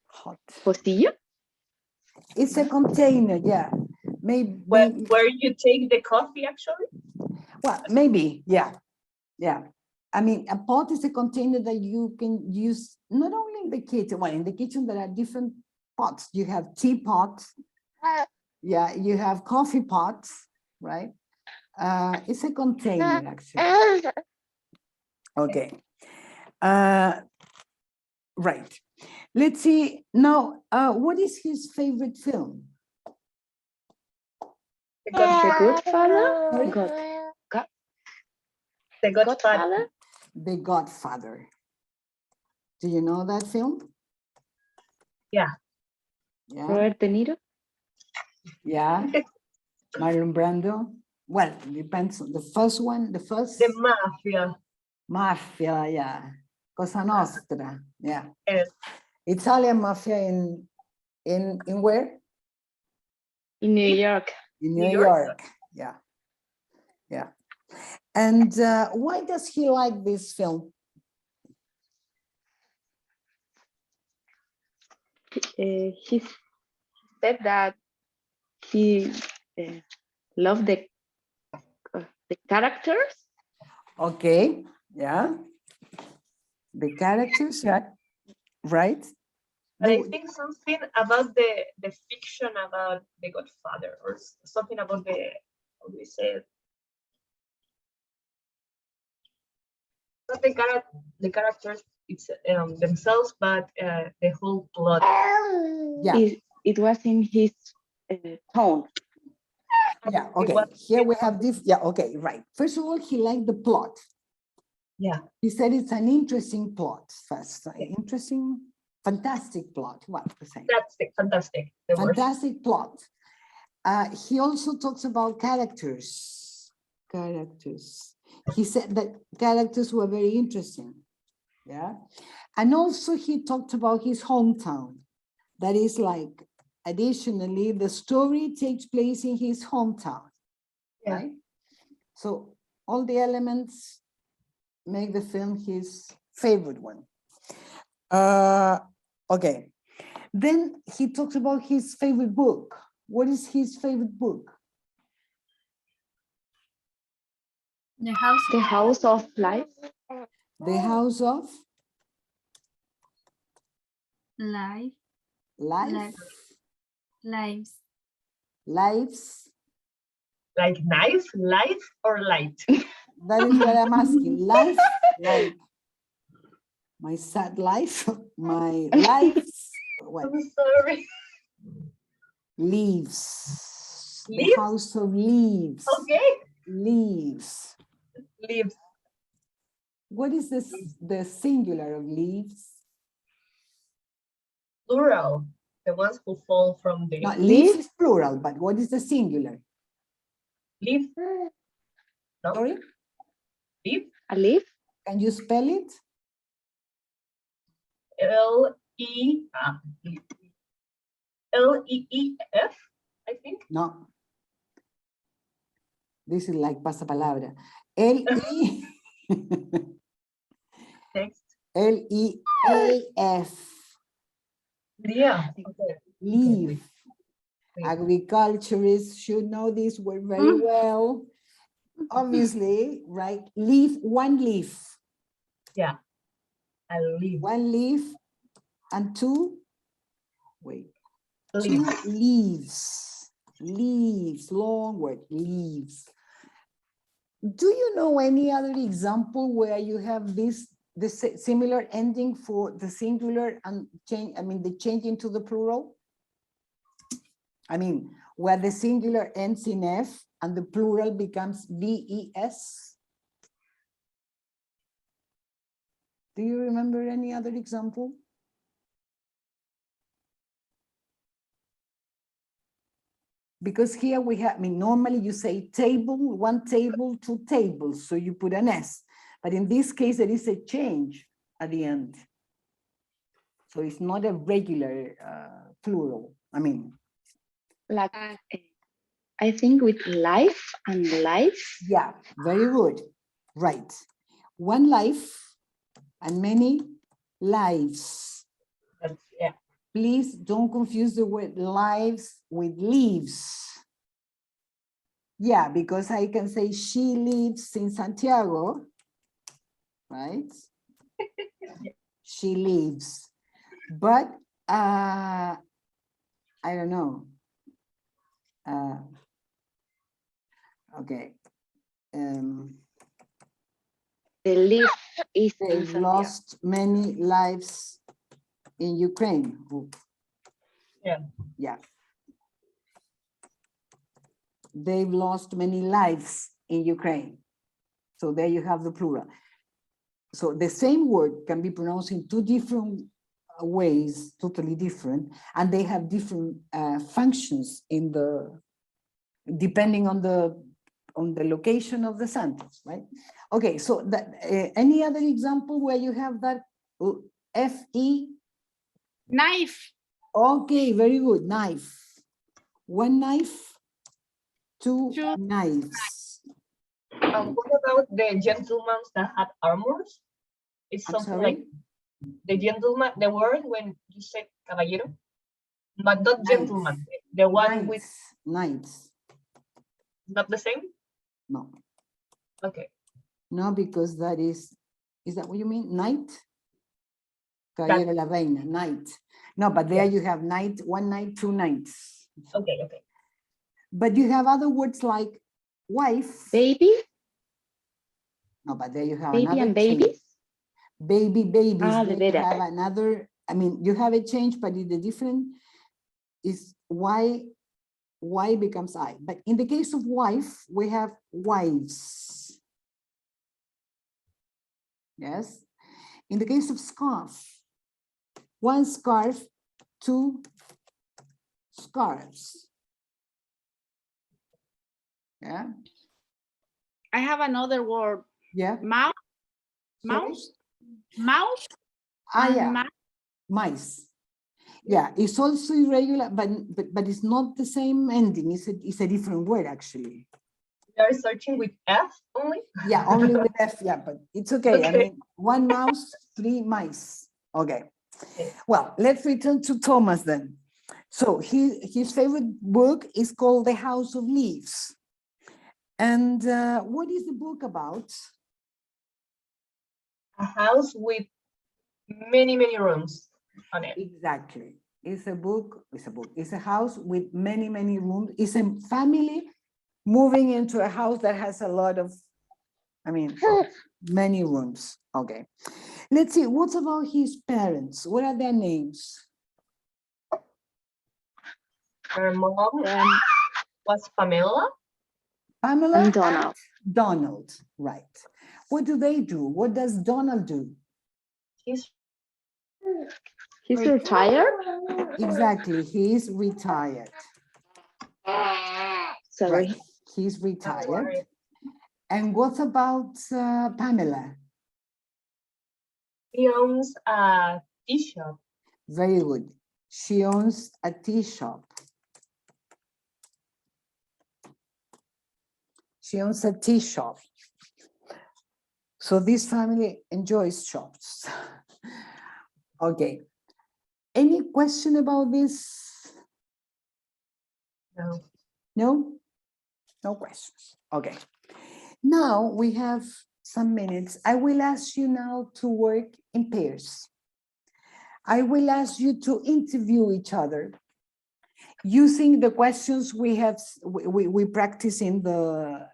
Hot. Pocillo? It's a container, yeah. Maybe. Where you take the coffee, actually? Well, maybe, yeah. Yeah. I mean, a pot is a container that you can use not only in the kitchen. Well, in the kitchen, there are different pots. You have teapots. Yeah, you have coffee pots, right? It's a container, actually. Okay. Right. Let's see now. What is his favorite film? The Godfather. The Godfather. The Godfather. Do you know that film? Yeah. Yeah. Robert De Niro. Yeah. Marlon Brando. Well, it depends on the first one. The first. The Mafia. Mafia, yeah. Cosa Nostra, yeah. Yes. Italian mafia in where? In New York. In New York. Yeah. Yeah. And why does he like this film? He said that he loved the characters. Okay, yeah. The characters, yeah, right. But I think something about the fiction about the Godfather, or something about the, how do you say it? Not the characters it's themselves, but the whole plot. Yeah. It was in his tone. Yeah, okay. Here we have this. Yeah, okay, right. First of all, he liked the plot. Yeah. He said it's an interesting plot first. Interesting, fantastic plot. What to say? That's fantastic. Fantastic plot. He also talks about characters. Characters. He said that characters were very interesting. Yeah. And also he talked about his hometown. That is like, additionally, the story takes place in his hometown. Yeah. Right? So all the elements make the film his favorite one. Okay. Then he talks about his favorite book. What is his favorite book? The House of Life. The House of Life. Life. Lives. Lives. Like knife, life, or light? That is what I'm asking. Life, like my sad life, my lives. What? I'm sorry. Leaves. Leaves? The House of Leaves. Okay. Leaves. Leaves. What is this? The singular of leaves? Plural. The ones who fall from the No, leaves is plural, but what is the singular? leaf. No? Sorry? Leaf. A leaf? Can you spell it? L-E-E-F, I think. No. This is like pasapalabra. L-E. Text. L-E-A-F. Yeah. Okay. Leaf. Agriculturists should know this word very well. Obviously, right? Leaf, one leaf. Yeah. A leaf. One leaf and two, wait, Leaves. two leaves. Leaves, long word, leaves. Do you know any other example where you have this similar ending for the singular and change, I mean, the change into the plural? I mean, where the singular ends in F and the plural becomes VES? Do you remember any other example? Because here we have, I mean, normally you say table, one table, two tables, so you put an S. But in this case, there is a change at the end. So it's not a regular plural. I mean, like, I think with life and life. Yeah, very good. Right. One life and many lives. Yeah. Please don't confuse the word lives with leaves. Yeah, because I can say she lives in Santiago, right? She lives. But I don't know. Okay. The list is they've in Santiago. lost many lives in Ukraine. Yeah. Yeah. They've lost many lives in Ukraine. So there you have the plural. So the same word can be pronounced in two different ways, totally different, and they have different functions in the, depending on the location of the sentence, right? Okay, so that any other example where you have that F-E? Knife. Okay, very good, knife. One knife, two knives. What about the gentlemen that had armors? It's something like the gentleman, the word when you say caballero, but not gentleman, the one with knights. Not the same? No. Okay. No, because that is that what you mean? Knight? Caballero la reina, knight. No, but there you have knight, one knight, two knights. Okay, okay. But you have other words like wife. Baby? No, but there you have baby another and babies? change. Baby, babies. Ah, Then you have another, I mean, you have a change, but the different is Y becomes I. But in the case of wife, we have wives. Yes. In the case of scarf, one scarf, two scarves. Yeah. I have another word. Yeah. Mouse. Sorry? Mouse. Mouse. Ah, yeah. Mice. Yeah, it's also irregular, but it's not the same ending. It's a different word actually. You are searching with F only? Yeah, only with F. Yeah, but it's okay. I mean, one mouse, three mice. Okay. Well, let's return to Thomas then. So his favorite book is called The House of Leaves. And what is the book about? A house with many, many rooms on it. Exactly. It's a house with many, many rooms. It's a family moving into a house that has a lot of, I mean, many rooms. Okay. Let's see, what about his parents? What are their names? Her mom was Pamela. Pamela and Donald. Donald, right. What do they do? What does Donald do? He's retired? Exactly, he's retired. Sorry. Right. He's retired. And what about Pamela? She owns a tea shop. Very good. She owns a tea shop. She owns a tea shop. So this family enjoys shops. Okay. Any question about this? No. No? No questions. Okay. Now we have some minutes. I will ask you now to work in pairs. I will ask you to interview each other using the questions we practice in the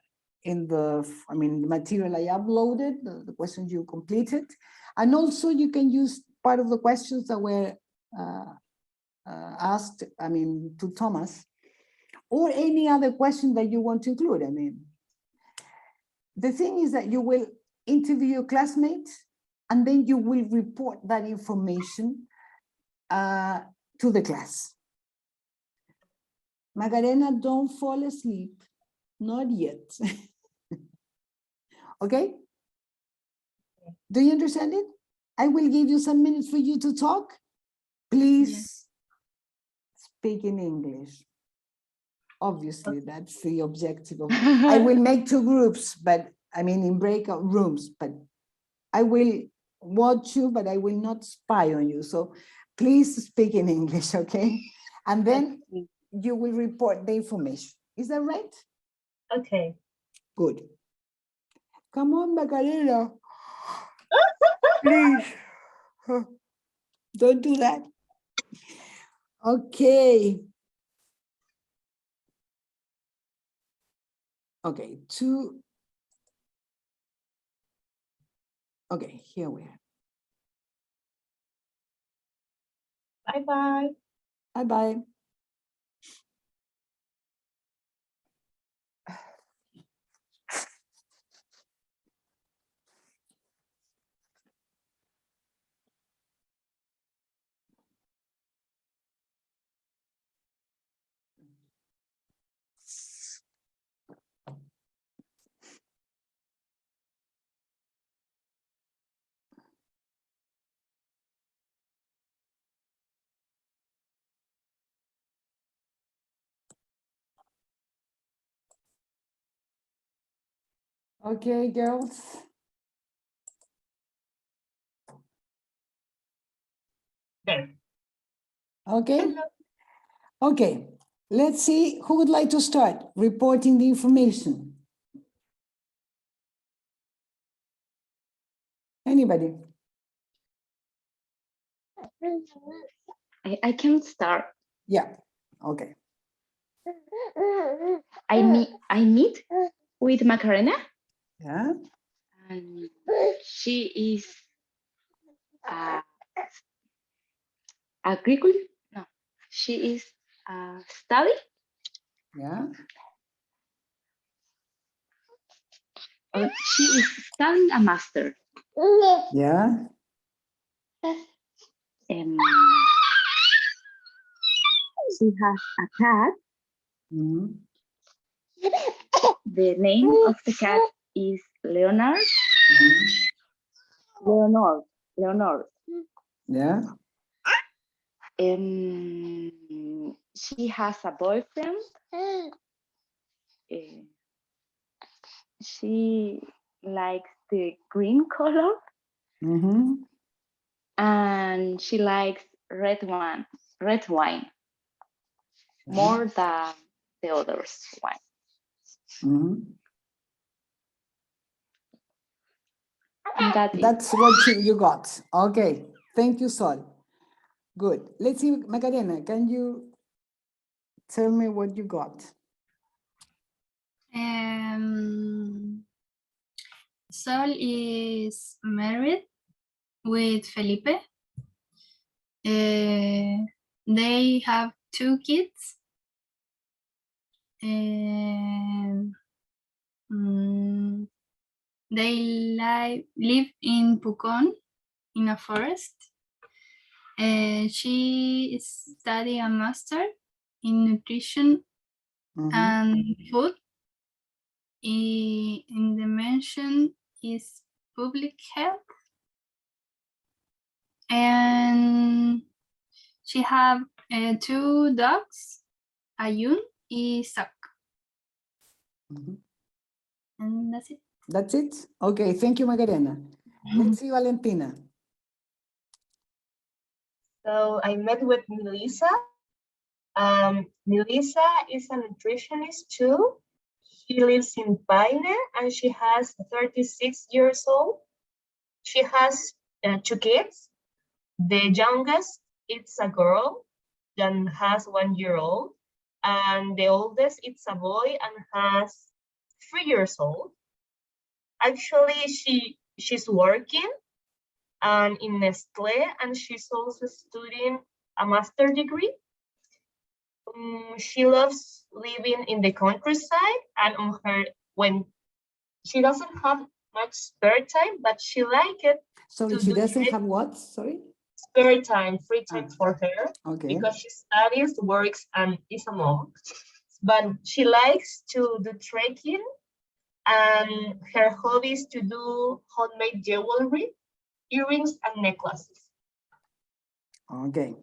material I uploaded, the questions you completed, and also you can use part of the questions that were asked, to Thomas, or any other question that you want to include. The thing is that you will interview your classmates and then you will report that information to the class. Macarena, don't fall asleep. Not yet. Okay? Do you understand it? I will give you some minutes for you to talk. Please speak in English. Obviously, that's the objective. I will make two groups, but in breakout rooms, but I will watch you, but I will not spy on you. So please speak in English, okay? And then you will report the information. Is that right? Okay. Good. Come on, Macarena. Please. Don't do that. Okay. Okay, to Okay, here we are. Bye-bye. Bye-bye. Okay, girls. There. Okay. Okay. Let's see who would like to start reporting the information. Anybody? I can start. Yeah. Okay. I meet with Macarena, Yeah. and she is agriculture. No, she is study. Yeah. She is studying a master. Yeah. She has a cat. Mhm. The name of the cat is Leonard. Leonard. Yeah. She has a boyfriend. She likes the green color. Mm-hmm. And she likes red wine more than the others wine. Mm-hmm. And that's what you got. Okay. Thank you, Sol. Good. Let's see, Macarena, can you tell me what you got? Sol is married with Felipe. They have 2 kids. They live in Pucón, in a forest. She studied a master in nutrition and food. In the mention is public health. And she have 2 dogs, Ayun and Sak. And that's it. That's it? Okay, thank you, Macarena. Let's see, Valentina. So I met with Melissa. Melissa is a nutritionist too. She lives in Paine and she has 36 years old. She has 2 kids. The youngest is a girl that has 1 year old, and the oldest is a boy and has 3 years old. Actually, she's working and in Nestle, and she's also studying a master's degree. She loves living in the countryside, and when she doesn't have much spare time, but she likes it. Sorry, she doesn't have what? Sorry? Spare time, free time for her. Okay. Because she studies, works, and is a mom. But she likes to do trekking, and her hobby is to do homemade jewelry, earrings, and necklaces. Okay.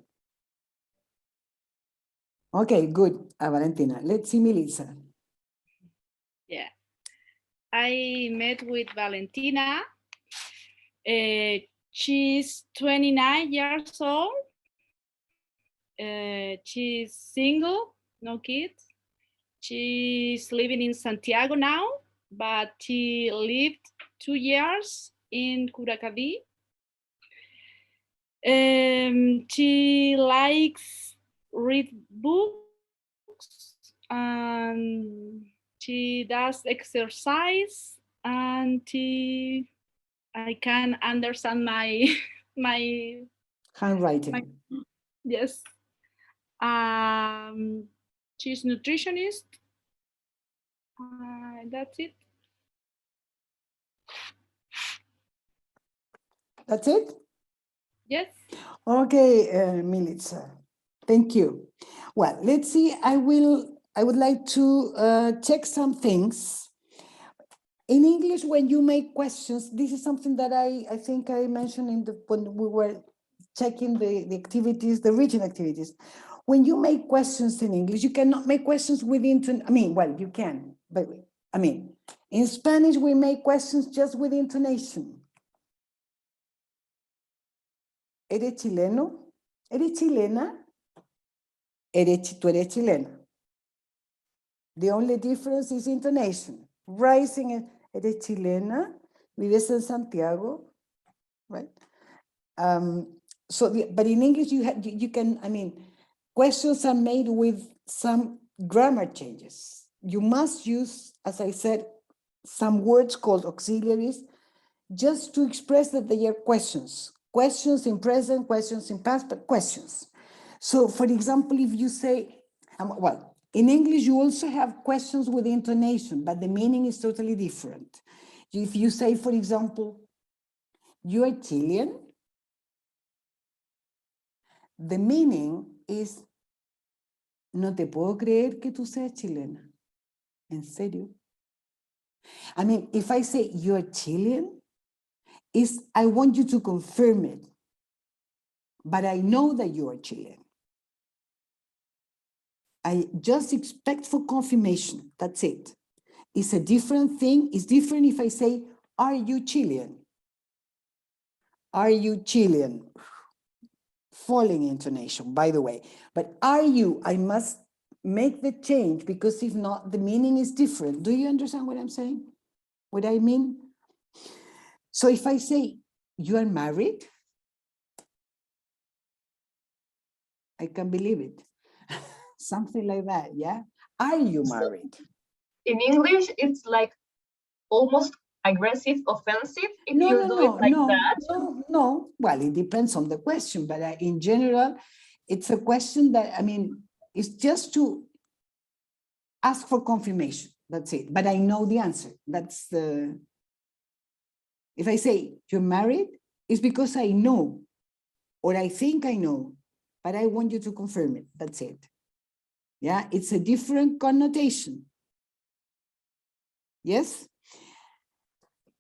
Okay, good, Valentina. Let's see, Melissa. Yeah. I met with Valentina. She's 29 years old. She's single, no kids. She's living in Santiago now, but she lived 2 years in Curacaví. She likes read books and she does exercise and she I can understand my my handwriting. Yes. She's nutritionist. That's it. That's it? Yes. Okay, Milica, thank you. Well, let's see, I would like to check some things. In English, when you make questions, this is something that I think I mentioned when we were checking the activities, the written activities. When you make questions in English, you cannot make questions with intonation. Well, you can, but in Spanish, we make questions just with intonation. ¿Eres chileno? ¿Eres chilena? Tú eres chilena. The only difference is intonation. Rising, ¿eres chilena? ¿Vives en Santiago? Right? But in English, you can, questions are made with some grammar changes. You must use, as I said, some words called auxiliaries just to express that they are questions. Questions in present, questions in past, but questions. So for example, if you say, well, in English, you also have questions with intonation, but the meaning is totally different. If you say, for example, you are Chilean, the meaning is, no te puedo creer que tú seas chilena. ¿En serio? If I say you're Chilean, I want you to confirm it, but I know that you are Chilean. I just expect for confirmation, that's it. It's a different thing. It's different if I say, are you Chilean? Are you Chilean? Falling intonation, by the way. But are you, I must make the change because if not, the meaning is different. Do you understand what I'm saying? What I mean? So if I say, you are married, I can believe it. Something like that, yeah? Are you married? In English, it's like almost aggressive, offensive if you do it like that. No. Well, it depends on the question, but in general, it's a question that, it's just to ask for confirmation. That's it. But I know the answer. That's the. If I say you're married, it's because I know, or I think I know, but I want you to confirm it. That's it. Yeah, it's a different connotation. Yes?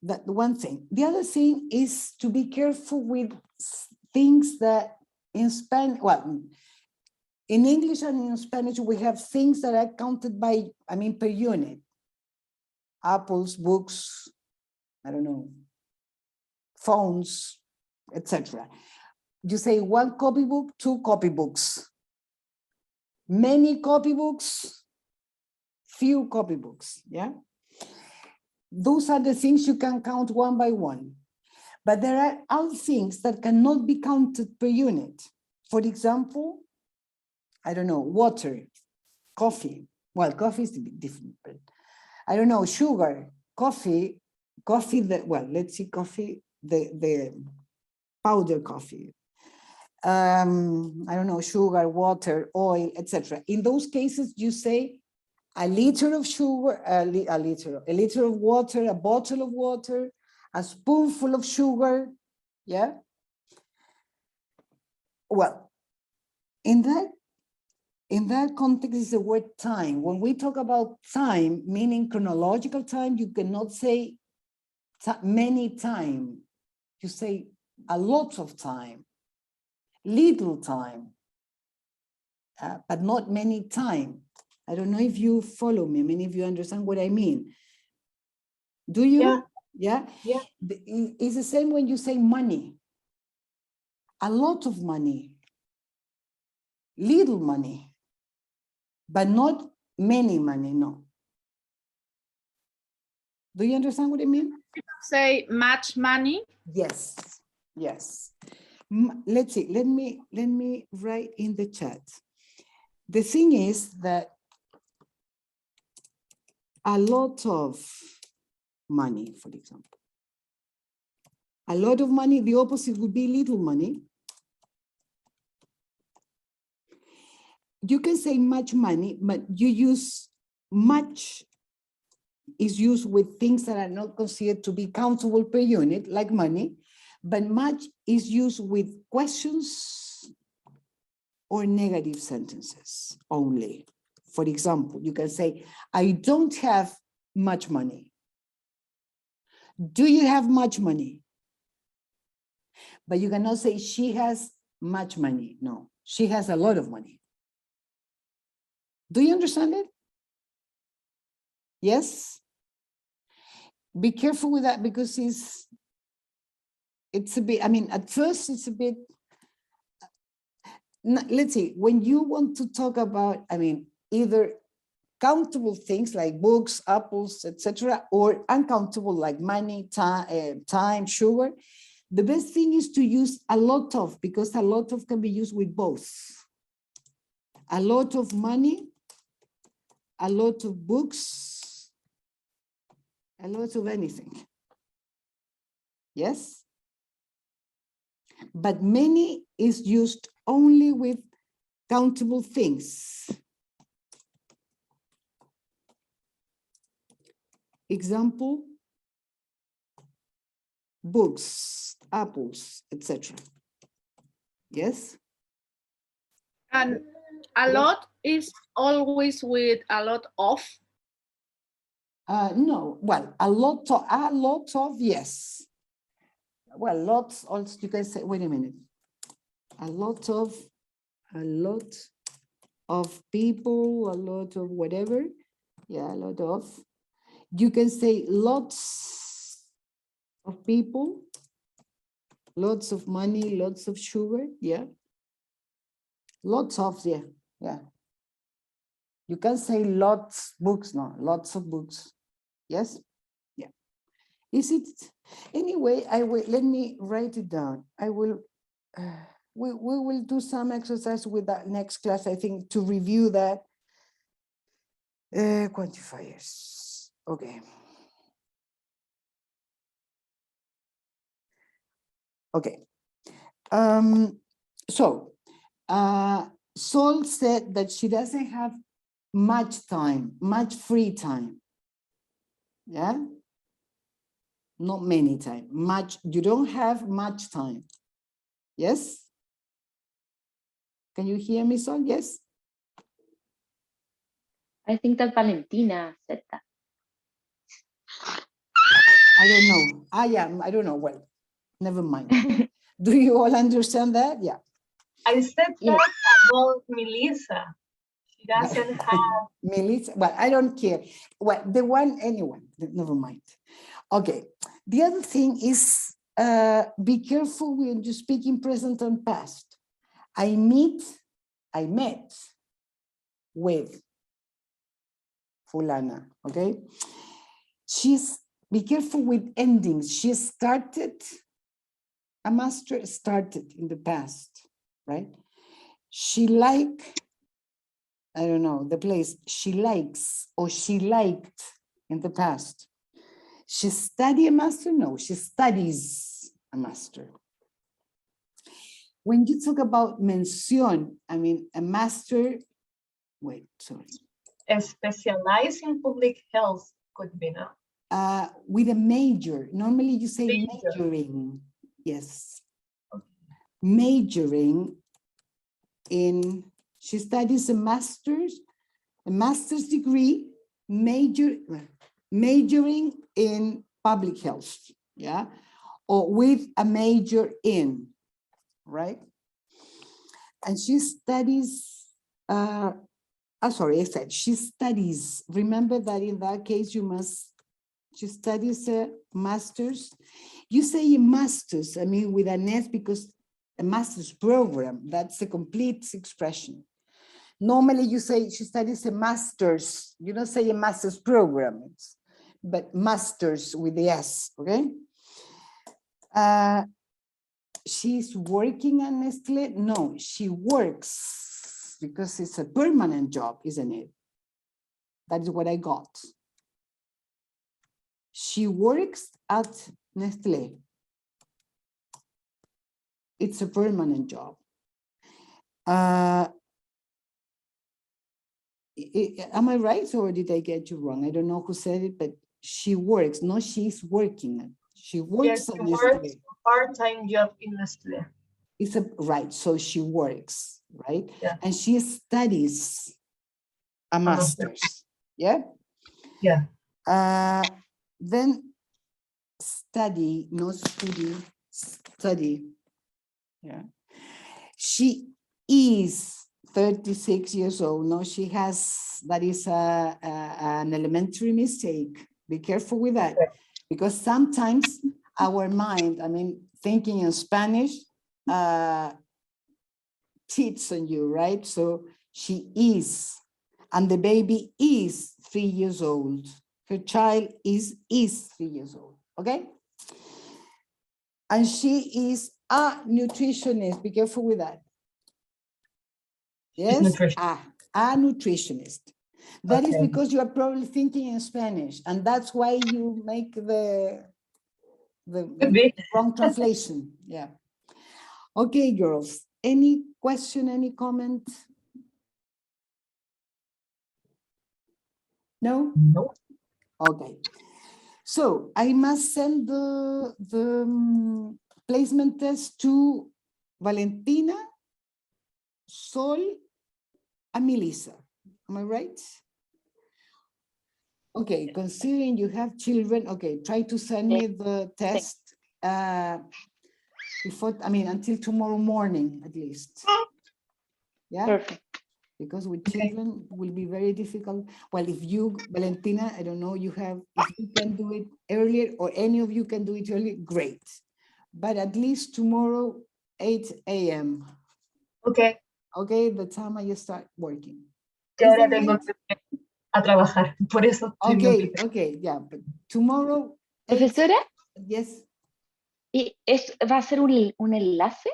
That one thing. The other thing is to be careful with things that in Spanish, well, in English and in Spanish, we have things that are counted by, per unit. Apples, books, I don't know, phones, etc. You say one copybook, two copybooks. Many copybooks, few copybooks, yeah? Those are the things you can count one by one. But there are other things that cannot be counted per unit. For example, I don't know, water, coffee. Well, coffee is a bit different, but I don't know, sugar, coffee, let's see, coffee, the powder coffee. I don't know, sugar, water, oil, etc. In those cases, you say a liter of sugar, a liter of water, a bottle of water, a spoonful of sugar, yeah? Well, in that context is the word time. When we talk about time, meaning chronological time, you cannot say many time. You say a lot of time, little time, but not many time. I don't know if you follow me. Many of you understand what I mean. Do you? Yeah. It's the same when you say money. A lot of money, little money, but not many money, no. Do you understand what I mean? Say much money. Yes. Let's see, let me write in the chat. The thing is that a lot of money, for example. A lot of money, the opposite would be little money. You can say much money, but you use much is used with things that are not considered to be countable per unit, like money, but much is used with questions or negative sentences only. For example, you can say, I don't have much money. Do you have much money? But you cannot say she has much money. No, she has a lot of money. Do you understand it? Yes? Be careful with that because it's a bit, I mean, at first it's a bit, let's see, when you want to talk about, I mean, either countable things like books, apples, etc., or uncountable like money, time, sugar, the best thing is to use a lot of, because a lot of can be used with both. A lot of money, a lot of books, a lot of anything. Yes? But many is used only with countable things. Example, books, apples, etc. Yes? And a lot is always with a lot of? No, well, a lot of, yes. Well, lots also, you can say, wait a minute. A lot of people, a lot of whatever. Yeah, a lot of. You can say lots of people, lots of money, lots of sugar, yeah. Lots of, yeah, yeah. You can say lots books, no, lots of books. Yes, yeah. Is it, anyway, I will, let me write it down. I will, we will do some exercise with that next class, I think, to review that. Quantifiers, okay. Okay, so Sol said that she doesn't have much time, much free time. Yeah, not many time, much, you don't have much time. Yes? Can you hear me, Sol? Yes? I think that Valentina said that. I don't know. I don't know. Well, never mind. Do you all understand that? Yeah. I said Yes. that about Melissa. She doesn't have. Melissa, well, I don't care. Well, the one, anyone, never mind. Okay. The other thing is be careful when you speak in present and past. I met with Fulana, okay? Be careful with endings. She started, a master started in the past, right? She like, I don't know, the place, she likes or she liked in the past. She studied a master? No, she studies a master. When you talk about mención, I mean, a master, wait, sorry. Specialize in public health could be now. With a major, normally you say Major. majoring, yes. Okay. Majoring in, she studies a master's degree, majoring in public health, yeah? Or with a major in, right? And she studies, sorry, I said she studies. Remember that in that case, she studies a master's. You say a master's, I mean, with an S because a master's program, that's a complete expression. Normally you say she studies a master's, you don't say a master's program, but master's with the S, okay? She's working at Nestle? No, she works because it's a permanent job, isn't it? That is what I got. She works at Nestle. it's a permanent job. Am I right, or did I get you wrong? I don't know who said it, but she works. No, she's working. She works Yes, at she Nestlé. works a part-time job in Nestlé. It's a right, so she works, right? Yeah. And she studies a master's. Yeah. Yeah. Then study, no study, study. Yeah. She is 36 years old. No, she has, that is an elementary mistake. Be careful with that, because sometimes our mind, I mean, thinking in Spanish, cheats on you, right? So she is, and the baby is 3 years old. Her child is 3 years old, okay? And she is a nutritionist. Be careful with that. Yes, a nutritionist. That is because you are probably thinking in Spanish, and that's why you make the wrong translation. Yeah. Okay, girls. Any question, any comment? No? No. Okay. So I must send the placement test to Valentina, Sol, and Melissa. Am I right? Okay, considering you have children, okay, try to send me the test before, I mean, until tomorrow morning at least. Yeah. Perfect. Because with children will be very difficult. Well, if you, Valentina, I don't know, you have, if you can do it earlier or any of you can do it earlier, great. But at least tomorrow, 8 a.m. Okay. Okay, the time I start working. Que ahora tengo que a trabajar, por eso. Okay, okay, yeah, but tomorrow. Profesora. Yes. ¿Y va a ser un enlace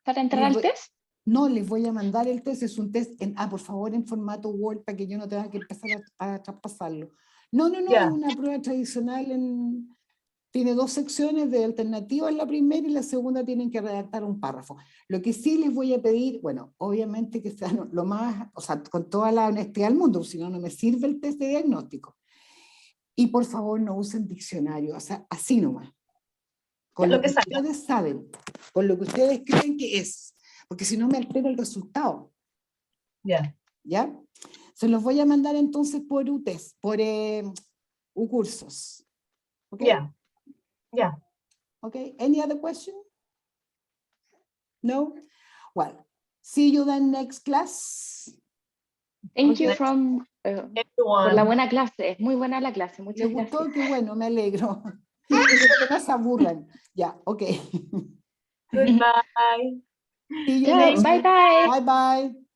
para entrar al test? No, les voy a mandar el test, es un test por favor, en formato Word para que yo no tenga que empezar a traspasarlo. No, es una prueba tradicional, tiene 2 secciones de alternativa en la primera y la segunda tienen que redactar un párrafo. Lo que sí les voy a pedir, bueno, obviamente que sean lo más, o sea, con toda la honestidad del mundo, si no, no me sirve el test de diagnóstico. Y por favor no usen diccionario, o sea, así nomás. Con lo que ustedes saben, con lo que ustedes creen que es. Porque si no me altera el resultado. Yeah. ¿Ya? Se los voy a mandar entonces por UTES, por cursos. Okay? Yeah. Yeah. Okay. Any other question? No? Well, see you then next class. Thank you from por la buena clase. Muy buena la clase. Muchas gracias. ¿Les gustó? Qué bueno, me alegro. Espero que no se aburran. Ya, ok. Goodbye. Ciao, bye bye. Bye bye.